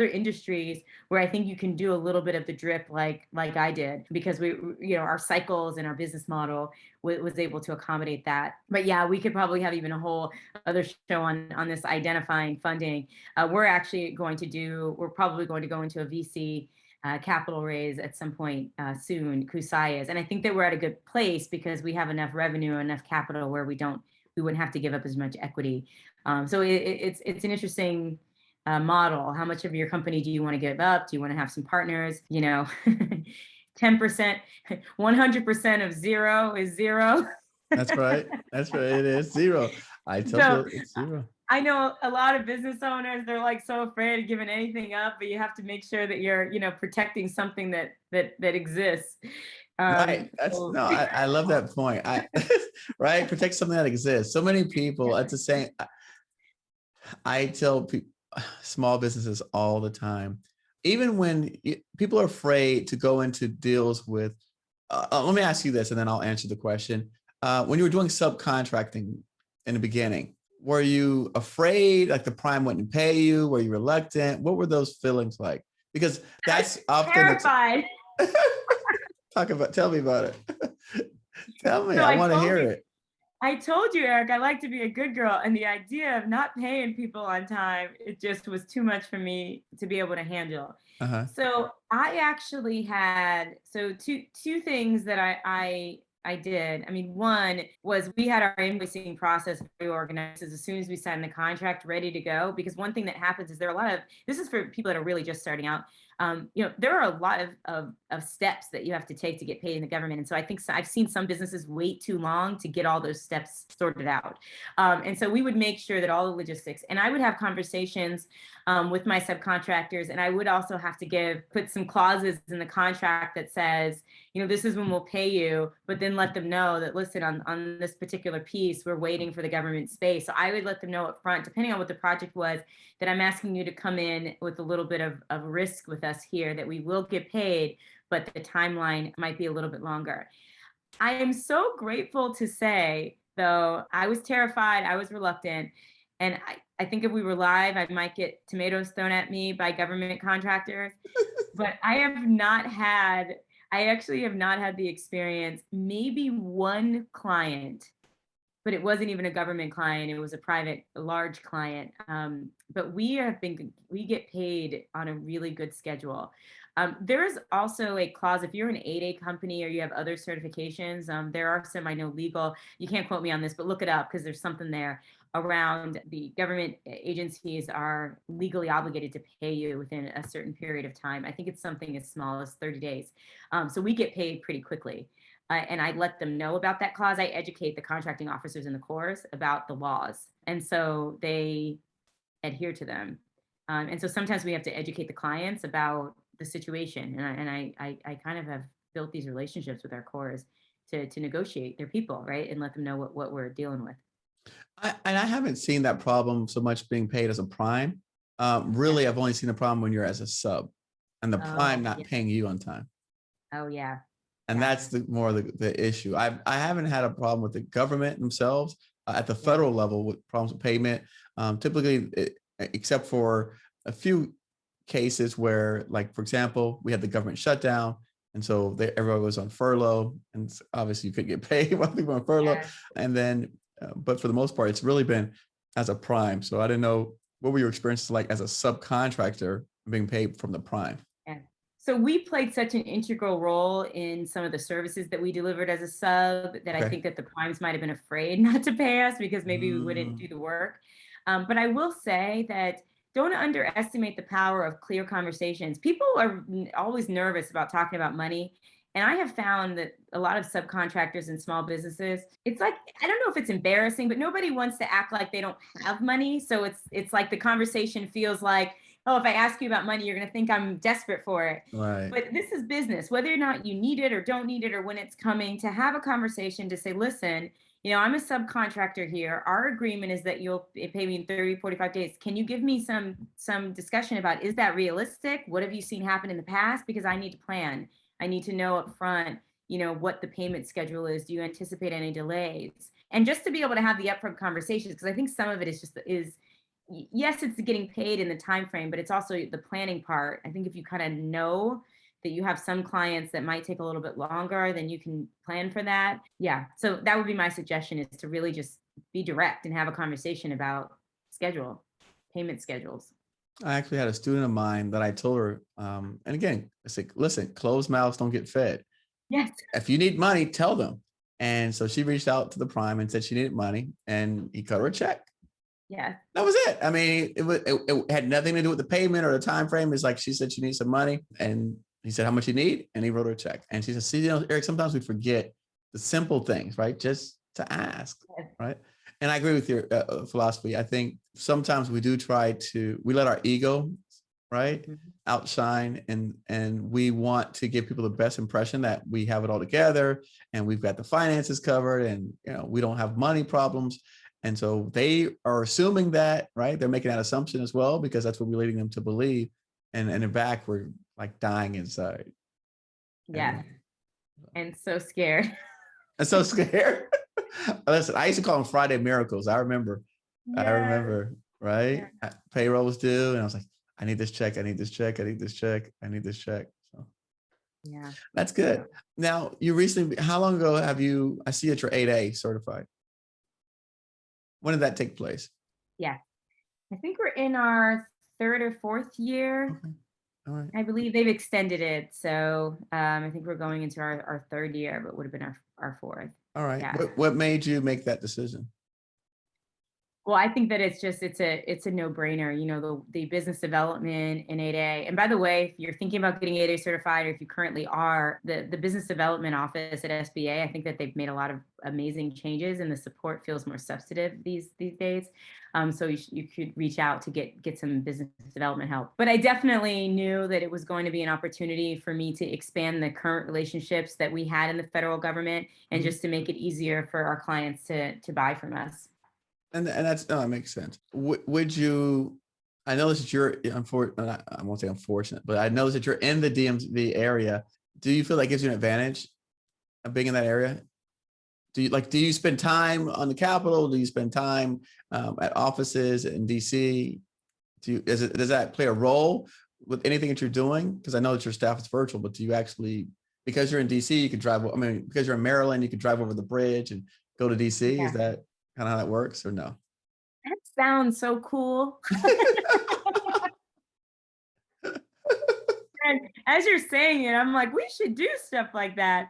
industries where I think you can do a little bit of the drip like I did, because our cycles and our business model was able to accommodate that. But yeah, we could probably have even a whole other show on this identifying funding. We're probably going to go into a VC capital raise at some point soon. KUSI is, and I think that we're at a good place because we have enough revenue, enough capital where we wouldn't have to give up as much equity. So it's an interesting model. How much of your company do you want to give up? Do you want to have some partners? 10%, 100% of zero is zero. That's right. That's right. It is zero. I tell So people it's zero. I know a lot of business owners, they're like so afraid of giving anything up, but you have to make sure that you're, protecting something that exists. Right. That's So no, I love that point. Right. Protect something that exists. So many people at the same, I tell small businesses all the time, even when people are afraid to go into deals with, let me ask you this and then I'll answer the question. When you were doing subcontracting in the beginning, were you afraid like the prime wouldn't pay you? Were you reluctant? What were those feelings like? Because I was that's often terrified. tell me about it. Tell me, So I I want to told hear you, it. I told you, Eric, I like to be a good girl. And the idea of not paying people on time, it just was too much for me to be able to handle. Uh-huh. So I actually had two things that I did. I mean, one was we had our invoicing process very organized as soon as we signed the contract, ready to go. Because one thing that happens is there are a lot of this is for people that are really just starting out. There are a lot of steps that you have to take to get paid in the government. And so I think I've seen some businesses wait too long to get all those steps sorted out. And so we would make sure that all the logistics, and I would have conversations with my subcontractors. And I would also have to put some clauses in the contract that says, this is when we'll pay you, but then let them know that, listen, on this particular piece, we're waiting for the government space. So I would let them know up front, depending on what the project was, that I'm asking you to come in with a little bit of risk with us here, that we will get paid, but the timeline might be a little bit longer. I am so grateful to say, though, I was terrified, I was reluctant. And I think if we were live, I might get tomatoes thrown at me by government contractors. But I actually have not had the experience. Maybe one client, but it wasn't even a government client. It was a large client. But we get paid on a really good schedule. There is also a clause, if you're an 8A company or you have other certifications, there are some, I know, legal, you can't quote me on this, but look it up because there's something there around the government agencies are legally obligated to pay you within a certain period of time. I think it's something as small as 30 days. So we get paid pretty quickly. And I let them know about that clause. I educate the contracting officers in the Corps about the laws. And so they adhere to them. And so sometimes we have to educate the clients about the situation. And I kind of have built these relationships with our Corps to negotiate their people, right? And let them know what we're dealing with. And I haven't seen that problem so much being paid as a prime. Yeah. Really, I've only seen the problem when you're as a sub and the prime Oh, not yeah. paying you on time. Oh, yeah. And Yeah. that's the issue. I haven't had a problem with the government themselves at the Yeah. federal level with problems with payment. Typically, except for a few cases where, like, for example, we had the government shutdown. And so everybody was on furlough. And obviously, you could get paid while people were on furlough. Yeah. And then, but for the most part, it's really been as a prime. So I didn't know, what were your experiences like as a subcontractor being paid from the prime? Yeah. So we played such an integral role in some of the services that we delivered as a sub that I Okay. think that the primes might have been afraid not to pay us because maybe we wouldn't Mm, do the work. But I will say that don't underestimate the power of clear conversations. People are always nervous about talking about money. And I have found that a lot of subcontractors and small businesses, it's like, I don't know if it's embarrassing, but nobody wants to act like they don't have money. So it's like the conversation feels like, oh, if I ask you about money, you're going to think I'm desperate for it. right. But this is business, whether or not you need it or don't need it or when it's coming, to have a conversation to say, listen, I'm a subcontractor here. Our agreement is that you'll pay me in 30, 45 days. Can you give me some discussion about, is that realistic? What have you seen happen in the past? Because I need to plan. I need to know up front, what the payment schedule is. Do you anticipate any delays? And just to be able to have the upfront conversations, because I think some of it is yes, it's getting paid in the time frame, but it's also the planning part. I think if you kind of know that you have some clients that might take a little bit longer, then you can plan for that. Yeah. So that would be my suggestion, is to really just be direct and have a conversation about payment schedules. I actually had a student of mine that I told her, and again, I said, listen, closed mouths don't get fed. Yes. If you need money, tell them. And so she reached out to the prime and said she needed money, and he cut her a check. Yeah. That was it. I mean, it had nothing to do with the payment or the time frame. It's like she said she needs some money, and he said how much you need, and he wrote her a check. And she said, "See, Eric, sometimes we forget the simple things, right? Just to ask, Yes. right?" And I agree with your philosophy. I think sometimes we let our ego, right, Mhm. outshine, and we want to give people the best impression that we have it all together and we've got the finances covered, and we don't have money problems. And so they are assuming that, right? They're making that assumption as well, because that's what we're leading them to believe. And in back, we're like dying inside. Yes. And And so scared. I'm so scared. Listen, I used to call them Friday miracles. I remember, Yes. Yeah. right? Payroll was due, and I was like, I need this check. I need this check. I need this check. I need this check. So Yeah. that's So good. Now, how long ago I see that you're 8A certified. When did that take place? Yeah. I think we're in our third or fourth year. Okay. All right. I believe they've extended it. So I think we're going into our third year, but would have been our fourth. All right. Yeah. What made you make that decision? Well, I think that it's a no-brainer, the business development in 8A. And by the way, if you're thinking about getting 8A certified, or if you currently are, the business development office at SBA, I think that they've made a lot of amazing changes, and the support feels more substantive these days. So you could reach out to get some business development help. But I definitely knew that it was going to be an opportunity for me to expand the current relationships that we had in the federal government, and just to make it easier for our clients to buy from us. And that makes sense. Would you? I know that you're unfortunate. I won't say unfortunate, but I know that you're in the DMV area. Do you feel that gives you an advantage of being in that area? Do you spend time on the Capitol? Do you spend time at offices in DC? Does that play a role with anything that you're doing? Because I know that your staff is virtual, but do you actually, because you're in DC, you could drive? I mean, because you're in Maryland, you could drive over the bridge and go to DC. Is Yeah. that kind of how that works, or no? That sounds so cool. And as you're saying it, I'm like, we should do stuff like that.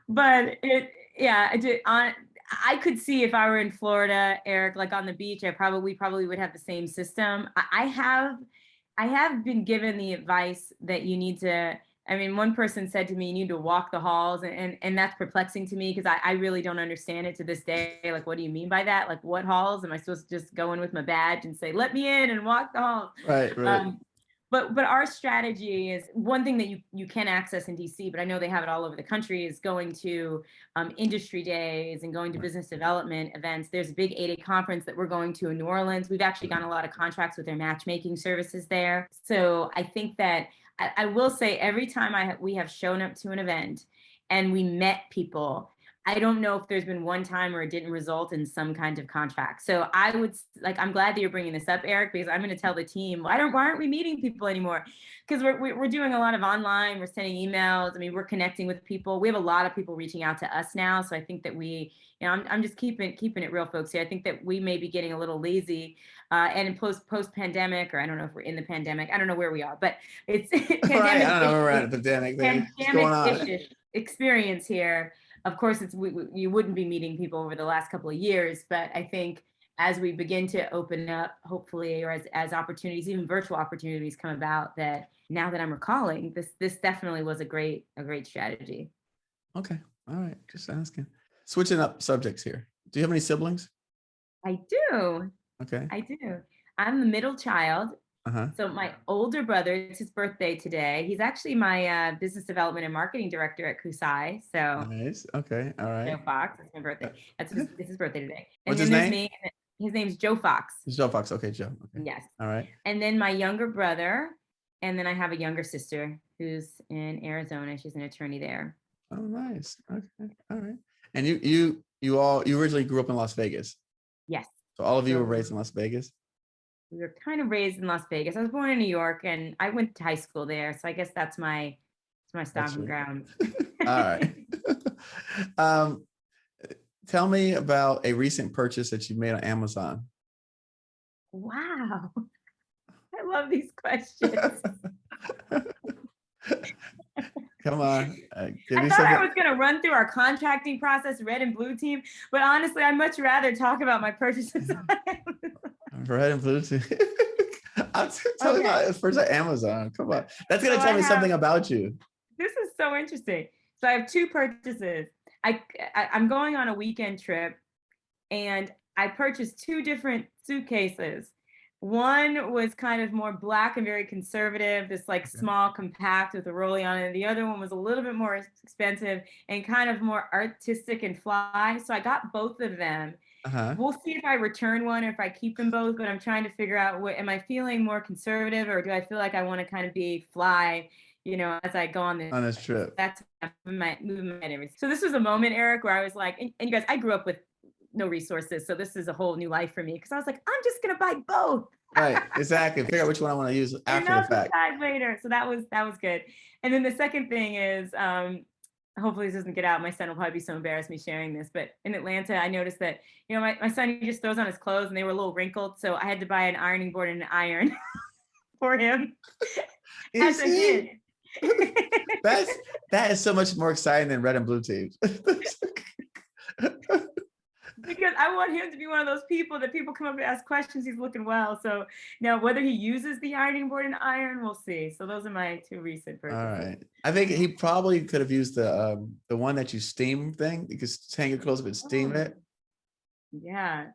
But I could see if I were in Florida, Eric, like on the beach, we probably would have the same system. I have been given the advice that you need to. I mean, one person said to me, you need to walk the halls, and that's perplexing to me, because I really don't understand it to this day. Like, what do you mean by that? Like, what halls? Am I supposed to just go in with my badge and say, let me in, and walk the halls? Right. But our strategy is one thing that you can access in DC, but I know they have it all over the country, is going to industry days and going to business development events. There's a big 8A conference that we're going to in New Orleans. We've actually gotten a lot of contracts with their matchmaking services there. So I think that I will say, every time we have shown up to an event and we met people, I don't know if there's been one time where it didn't result in some kind of contract. So I'm glad that you're bringing this up, Eric, because I'm going to tell the team, why aren't we meeting people anymore? Because we're doing a lot of online, we're sending emails. I mean, we're connecting with people. We have a lot of people reaching out to us now. So I think that I'm just keeping it real, folks here. I think that we may be getting a little lazy, and in post pandemic, or I don't know if we're in the pandemic. I don't know where we are, but it's Right. I don't know. We're at a pandemic. What's going on? Experience here. Of course, you wouldn't be meeting people over the last couple of years, but I think as we begin to open up, hopefully, or as opportunities, even virtual opportunities, come about, that now that I'm recalling, this definitely was a great strategy. Okay. All right. Just asking. Switching up subjects here. Do you have any siblings? I do. Okay. I do. I'm the middle child. Uh-huh. So my older brother, it's his birthday today. He's actually my business development and marketing director at KUSI. So Nice. Okay. All right. Joe Fox, it's my birthday. It's his birthday today. And What's then his there's name? me. His name's Joe Fox. Joe Fox. Okay, Joe. Okay. Yes. All right. And then my younger brother, and then I have a younger sister who's in Arizona. She's an attorney there. Oh, nice. Okay. All right. And you originally grew up in Las Vegas. Yes. So all of you were raised in Las Vegas? We were kind of raised in Las Vegas. I was born in New York, and I went to high school there. So I guess that's my stomping ground. All right. Tell me about a recent purchase that you made on Amazon. Wow. I love these questions. Come on. I thought I was going to run through our contracting process, red and blue team, but honestly, I'd much rather talk about my purchases on Amazon. Red and blue team. I'm telling you about first at Amazon. Come on. That's going to tell me something about you. This is so interesting. So I have two purchases. I'm going on a weekend trip, and I purchased two different suitcases. One was kind of more black and very conservative, this small compact with a rollie on it. The other one was a little bit more expensive and kind of more artistic and fly. So I got both of them. Uh-huh. We'll see if I return one or if I keep them both, but I'm trying to figure out, am I feeling more conservative, or do I feel like I want to kind of be fly, as I go on this trip? That's moving my head and everything. So this was a moment, Eric, where I was like, and you guys, I grew up with no resources, so this is a whole new life for me, because I was like, I'm just gonna buy both. Right, exactly. Figure out which one I want to use after the fact. Later. So that was good. And then the second thing is, hopefully this doesn't get out. My son will probably be so embarrassed me sharing this, but in Atlanta, I noticed that, my son, he just throws on his clothes and they were a little wrinkled. So I had to buy an ironing board and an iron for him You as a see, gift. that is so much more exciting than red and blue teams. Because I want him to be one of those people that people come up and ask questions. He's looking well. So now whether he uses the ironing board and iron, we'll see. So those are my two recent All purchases. right. I think he probably could have used the one that you steam thing. You could hang your clothes up and steam Oh, it. yeah.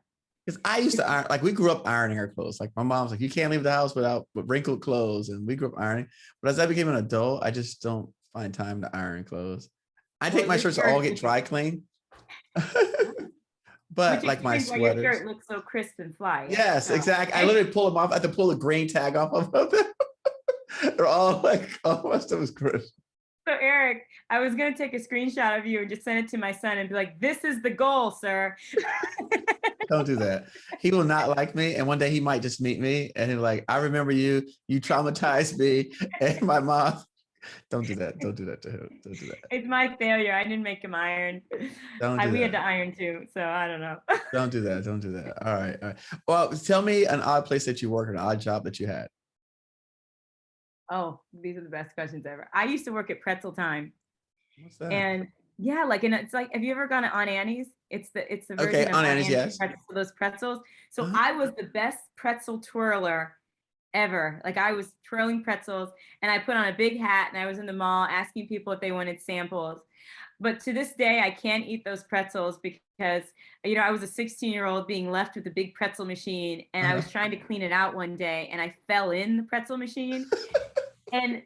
Because I used to iron, like we grew up ironing our clothes. Like my mom's like, you can't leave the house with wrinkled clothes. And we grew up ironing. But as I became an adult, I just don't find time to iron clothes. I take Well, my your shirts to all shirt, get dry clean. which But like my explains why your sweaters. shirt looks so crisp and fly. Yeah. Yes, So, exactly. I literally pull them off. I have to pull the green tag off of them. They're all like, all my stuff is crisp. so Eric, I was going to take a screenshot of you and just send it to my son and be like, this is the goal, sir. Don't do that. He will not like me. And one day he might just meet me and he'll like, I remember you. You traumatized me and my mom. Don't do that. Don't do that to him. Don't do that. It's my failure. I didn't make him iron. Don't do We had to that. iron too. So I don't know. Don't do that. Don't do that. All right. All right. Well, tell me an odd place that you work, an odd job that you had. Oh, these are the best questions ever. I used to work at Pretzel Time. What's that? And yeah, like, and it's like, have you ever gone to On Annie's? It's the Okay. version of On On Annie's, Annie's yes. pretzels, those pretzels. So Uh-huh. I was the best pretzel twirler ever. Like I was twirling pretzels and I put on a big hat and I was in the mall asking people if they wanted samples. But to this day, I can't eat those pretzels because, I was a 16-year-old being left with a big pretzel machine and I Uh-huh. was trying to clean it out one day and I fell in the pretzel machine and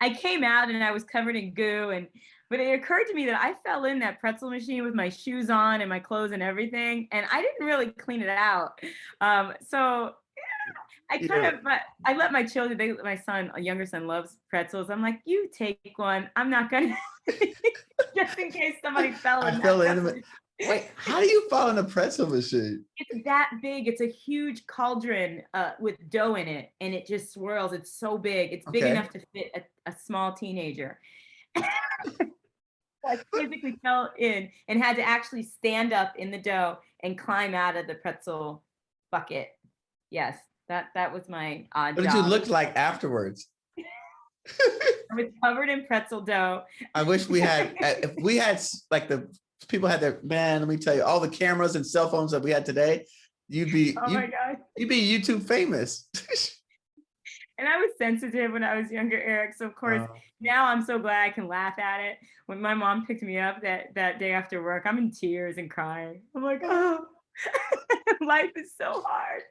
I came out and I was covered in goo but it occurred to me that I fell in that pretzel machine with my shoes on and my clothes and everything, and I didn't really clean it out. So I Yeah. kind of, but I let my children, my son, a younger son, loves pretzels. I'm like, you take one. I'm not gonna, just in case somebody fell I in fell that in. pretzel machine. Wait, how do you fall in a pretzel machine? It's that big. It's a huge cauldron with dough in it, and it just swirls. It's so big. It's big Okay. enough to fit a small teenager. I physically fell in and had to actually stand up in the dough and climb out of the pretzel bucket. Yes, that was my odd What did you job. look like afterwards? I was covered in pretzel dough. I wish we had, if we had like the people had their, man, let me tell you, all the cameras and cell phones that we had today, you'd be, Oh my God. you'd be YouTube famous. And I was sensitive when I was younger, Eric. So of course, now I'm so glad I can laugh at it. When my mom picked me up that day after work, I'm in tears and crying. I'm like, oh, life is so hard.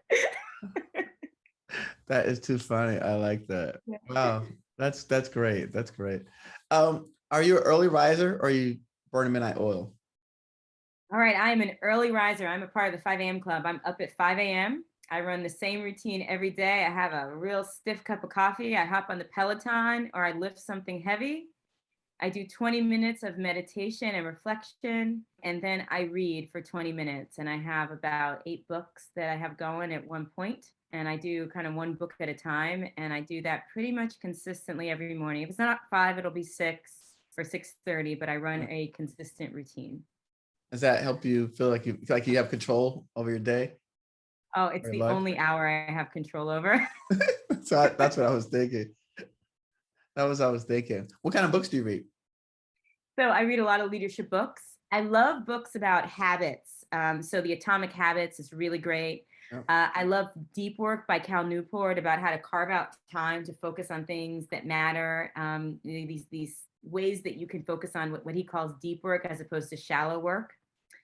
That is too funny. I like that. Yeah. Wow. That's great. That's great. Are you an early riser or are you burning midnight oil? All right, I'm an early riser. I'm a part of the 5 a.m. club. I'm up at 5 a.m. I run the same routine every day. I have a real stiff cup of coffee. I hop on the Peloton or I lift something heavy. I do 20 minutes of meditation and reflection, and then I read for 20 minutes. And I have about 8 books that I have going at one point, and I do kind of one book at a time. And I do that pretty much consistently every morning. If it's not 5, it'll be 6 or 6:30, but I run a consistent routine. Does that help you feel like you have control over your day Oh, it's or your the life? only hour I have control over. So that's what I was thinking. That was what I was thinking. What kind of books do you read? So I read a lot of leadership books. I love books about habits. So The Atomic Habits is really great. Yeah. I love Deep Work by Cal Newport about how to carve out time to focus on things that matter. These ways that you can focus on what he calls deep work as opposed to shallow work.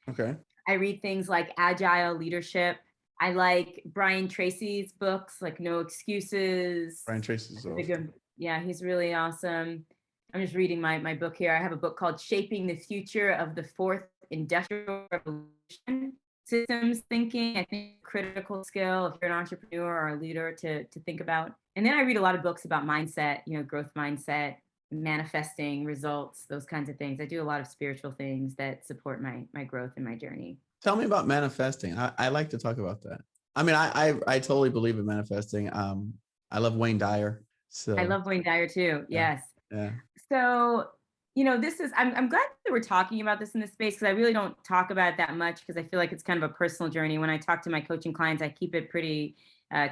Okay. I read things like Agile Leadership. I like Brian Tracy's books, like No Excuses. Brian Tracy's awesome. Yeah, he's really awesome. I'm just reading my book here. I have a book called Shaping the Future of the Fourth Industrial Revolution. Systems thinking, I think, critical skill if you're an entrepreneur or a leader to think about. And then I read a lot of books about mindset, growth mindset, manifesting results, those kinds of things. I do a lot of spiritual things that support my growth and my journey. Tell me about manifesting. I like to talk about that. I mean, I totally believe in manifesting. I love Wayne Dyer. I So love Wayne Dyer too. yeah, Yes. yeah. So I'm glad that we're talking about this in this space because I really don't talk about it that much because I feel like it's kind of a personal journey. When I talk to my coaching clients, I keep it pretty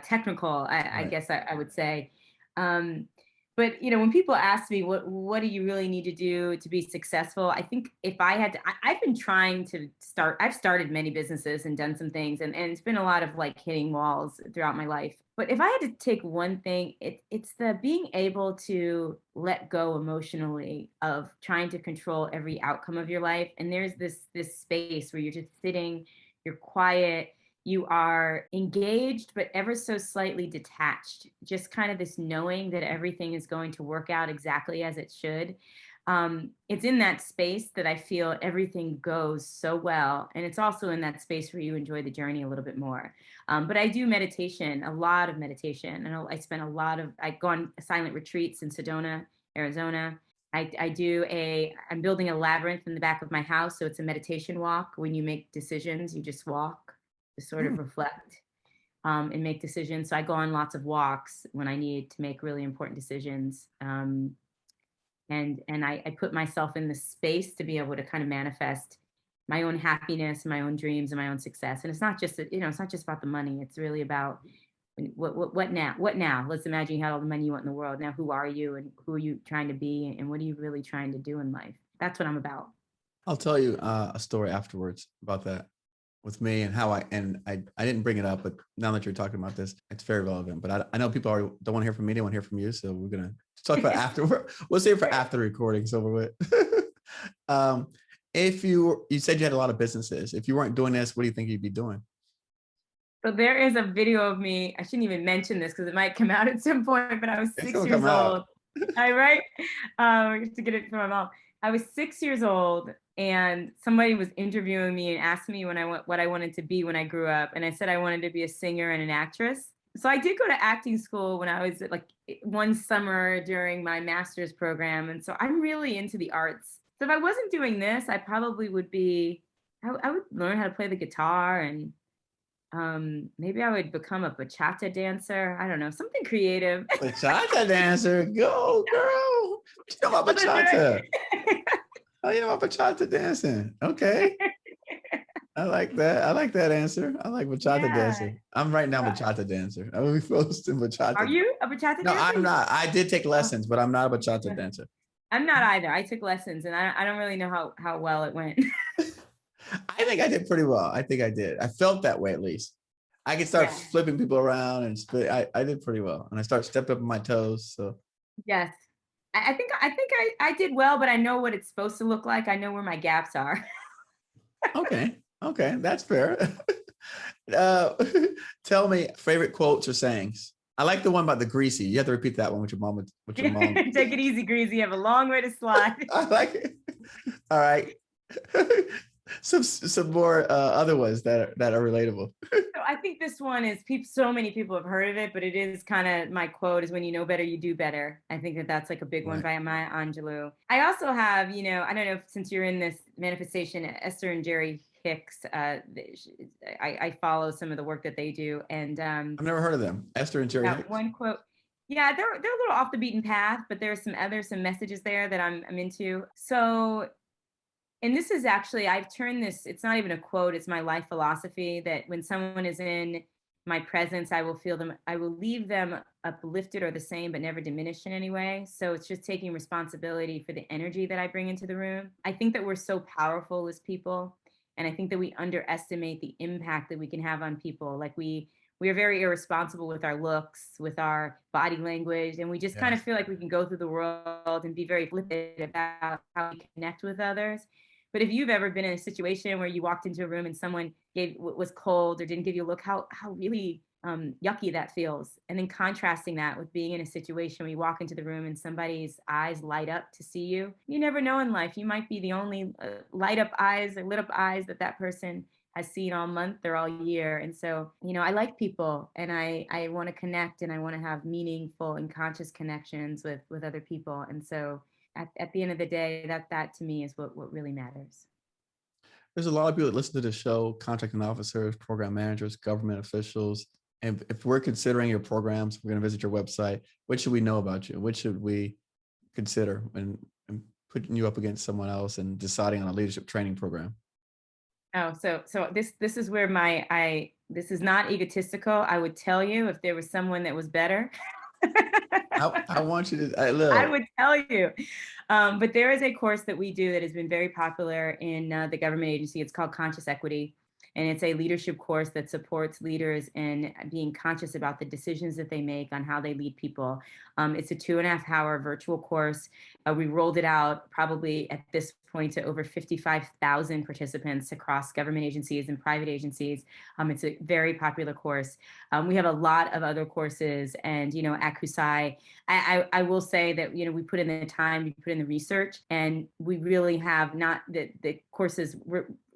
technical, I Right. guess I would say. Um, but when people ask me what do you really need to do to be successful, I think if I had to, I've been trying to start. I've started many businesses and done some things, and it's been a lot of like hitting walls throughout my life. But if I had to take one thing, it's the being able to let go emotionally of trying to control every outcome of your life. And there's this space where you're just sitting, you're quiet, you are engaged, but ever so slightly detached. Just kind of this knowing that everything is going to work out exactly as it should. It's in that space that I feel everything goes so well. And it's also in that space where you enjoy the journey a little bit more. But I do meditation, a lot of meditation. And I go on silent retreats in Sedona, Arizona. I'm building a labyrinth in the back of my house. So it's a meditation walk. When you make decisions, you just walk to sort Hmm. of reflect and make decisions. So I go on lots of walks when I need to make really important decisions. And I put myself in the space to be able to kind of manifest my own happiness, my own dreams, and my own success. And it's not just it's not just about the money. It's really about what now? What now? Let's imagine you had all the money you want in the world. Now, who are you, and who are you trying to be, and what are you really trying to do in life? That's what I'm about. I'll tell you a story afterwards about that with me and how I didn't bring it up, but now that you're talking about this, it's very relevant. But I know people don't want to hear from me; they want to hear from you. So we're gonna talk about after. We'll save it for after the recording's over with. um, if you said you had a lot of businesses, if you weren't doing this, what do you think you'd be doing? So there is a video of me. I shouldn't even mention this because it might come out at some point. But I was It's six gonna years come out. old. I right to get it from my mom. I was 6 years old, and somebody was interviewing me and asked me what I wanted to be when I grew up, and I said I wanted to be a singer and an actress. So I did go to acting school when I was like one summer during my master's program, and so I'm really into the arts. So if I wasn't doing this, I probably would be. I would learn how to play the guitar and maybe I would become a bachata dancer. I don't know, something creative. Bachata dancer, go girl. What you know about That's right. bachata? Oh, you know about bachata dancing? Okay. I like that. I like that answer. I like bachata Yeah. dancer. I'm right now So, bachata dancer. I will be posting are bachata. you a bachata No, dancer? I'm not. I did take Oh, lessons, but I'm not a bachata dancer. I'm not either. I took lessons, and I don't really know how well it went. I think I did pretty well. I think I did. I felt that way at least. I could start Yeah. flipping people around and split. I did pretty well. And I start stepping up on my toes. So Yes. I think I did well, but I know what it's supposed to look like. I know where my gaps are. okay. Okay. That's fair. uh, tell me favorite quotes or sayings. I like the one about the greasy. You have to repeat that one with your mom. With your mom. Take it easy, Greasy. You have a long way to slide. I like it. All right. Some more other ones that are relatable. So I think this one is so many people have heard of it, but it is kind of my quote is when you know better, you do better. I think that's like a big one Right. by Maya Angelou. I also have, I don't know if since you're in this manifestation, Esther and Jerry Hicks, I follow some of the work that they do. And I've never heard of them. Esther and Jerry that Hicks. one quote, yeah, they're a little off the beaten path, but there's some messages there that I'm into. So and this is actually I've turned this, it's not even a quote, it's my life philosophy that when someone is in my presence, I will leave them uplifted or the same but never diminished in any way. So it's just taking responsibility for the energy that I bring into the room. I think that we're so powerful as people, and I think that we underestimate the impact that we can have on people. Like we are very irresponsible with our looks, with our body language, and we just kind of Yes. feel like we can go through the world and be very flippant about how we connect with others. But if you've ever been in a situation where you walked into a room and someone was cold or didn't give you a look, how really yucky that feels. And then contrasting that with being in a situation where you walk into the room and somebody's eyes light up to see you. You never know in life. You might be the only light up eyes or lit up eyes that person has seen all month or all year. And so, I like people, and I want to connect, and I want to have meaningful and conscious connections with other people. And so at the end of the day, that to me is what really matters. There's a lot of people that listen to the show, contracting officers, program managers, government officials. And if we're considering your programs, we're going to visit your website. What should we know about you? What should we consider when putting you up against someone else and deciding on a leadership training program? Oh, so this is where this is not egotistical. I would tell you if there was someone that was better. I want you to I look. would tell you. But there is a course that we do that has been very popular in the government agency. It's called Conscious Equity. And it's a leadership course that supports leaders in being conscious about the decisions that they make on how they lead people. It's a 2.5 hour virtual course. We rolled it out probably at this point to over 55,000 participants across government agencies and private agencies. It's a very popular course. We have a lot of other courses, and at KUSI, I will say that we put in the time, we put in the research, and we really have not the courses.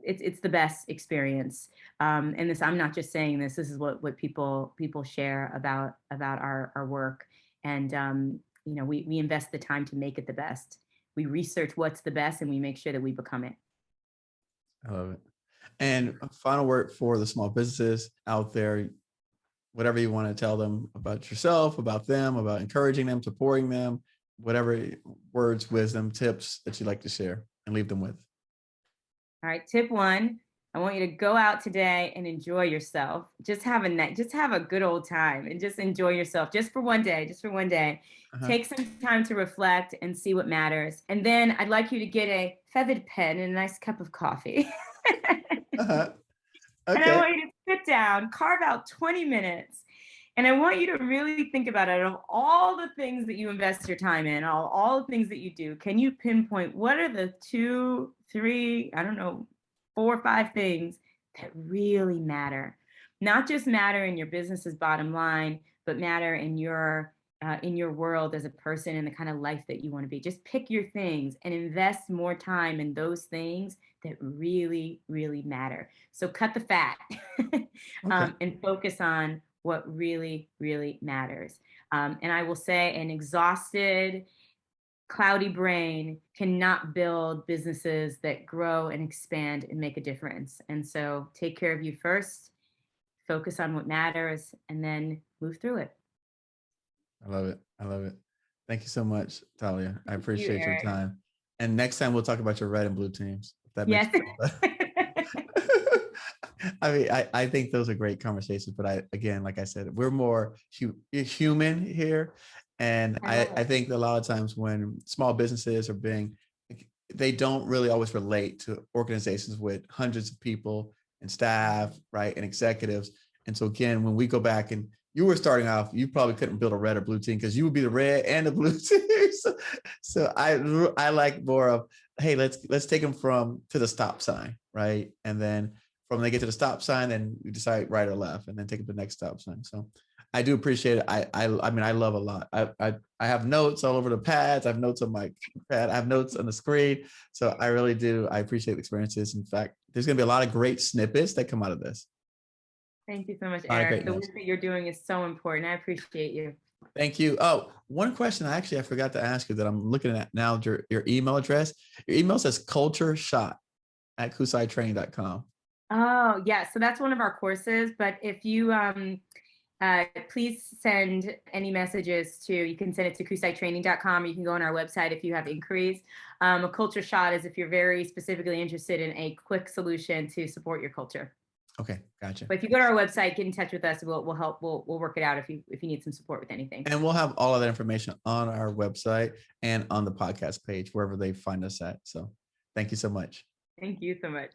It's the best experience, and this, I'm not just saying this. This is what people share about our work, and we invest the time to make it the best. We research what's the best, and we make sure that we become it. I love it. And a final word for the small businesses out there, whatever you want to tell them about yourself, about them, about encouraging them, supporting them, whatever words, wisdom, tips that you'd like to share and leave them with. All right, tip one, I want you to go out today and enjoy yourself. Just have a good old time and just enjoy yourself just for one day, just for one day. Uh-huh. Take some time to reflect and see what matters. And then I'd like you to get a feathered pen and a nice cup of coffee. Uh-huh. And I Okay. want you to sit down, carve out 20 minutes. And I want you to really think about it. Of all the things that you invest your time in, all the things that you do, can you pinpoint what are the 2, 3, I don't know, 4 or 5 things that really matter? Not just matter in your business's bottom line, but matter in your world as a person and the kind of life that you want to be. Just pick your things and invest more time in those things that really, really matter. So cut the fat Okay. and focus on what really, really matters. And I will say, an exhausted, cloudy brain cannot build businesses that grow and expand and make a difference. And so take care of you first, focus on what matters, and then move through it. I love it. I love it. Thank you so much, Talia. I Thank you, appreciate your Eric. time. And next time we'll talk about your red and blue teams, if that makes Yes. you feel better. I mean, I think those are great conversations, but again, like I said, we're more human here. And I love I it. think that a lot of times when small businesses are being, they don't really always relate to organizations with hundreds of people and staff, right, and executives. And so again, when we go back and you were starting off, you probably couldn't build a red or blue team because you would be the red and the blue team. So I like more of, hey, let's take them from to the stop sign, right, and then from when they get to the stop sign, then we decide right or left, and then take it to the next stop sign. So I do appreciate it. I mean, I love a lot. I have notes all over the pads. I have notes on my pad. I have notes on the screen. So I really do. I appreciate the experiences. In fact, there's going to be a lot of great snippets that come out of this. Thank you so much, A lot of Eric. The work greatness. that you're doing is so important. I appreciate you. Thank you. Oh, one question I forgot to ask you that I'm looking at now, your email address. Your email says cultureshot@kusitraining.com. Oh, yeah. So that's one of our courses. But if you please send any messages to, you can send it to kusitraining.com, or you can go on our website if you have inquiries. A culture shot is if you're very specifically interested in a quick solution to support your culture. Okay, gotcha. But if you go to our website, get in touch with us. We'll help. We'll work it out if you need some support with anything. And we'll have all of that information on our website and on the podcast page, wherever they find us at. So thank you so much. Thank you so much.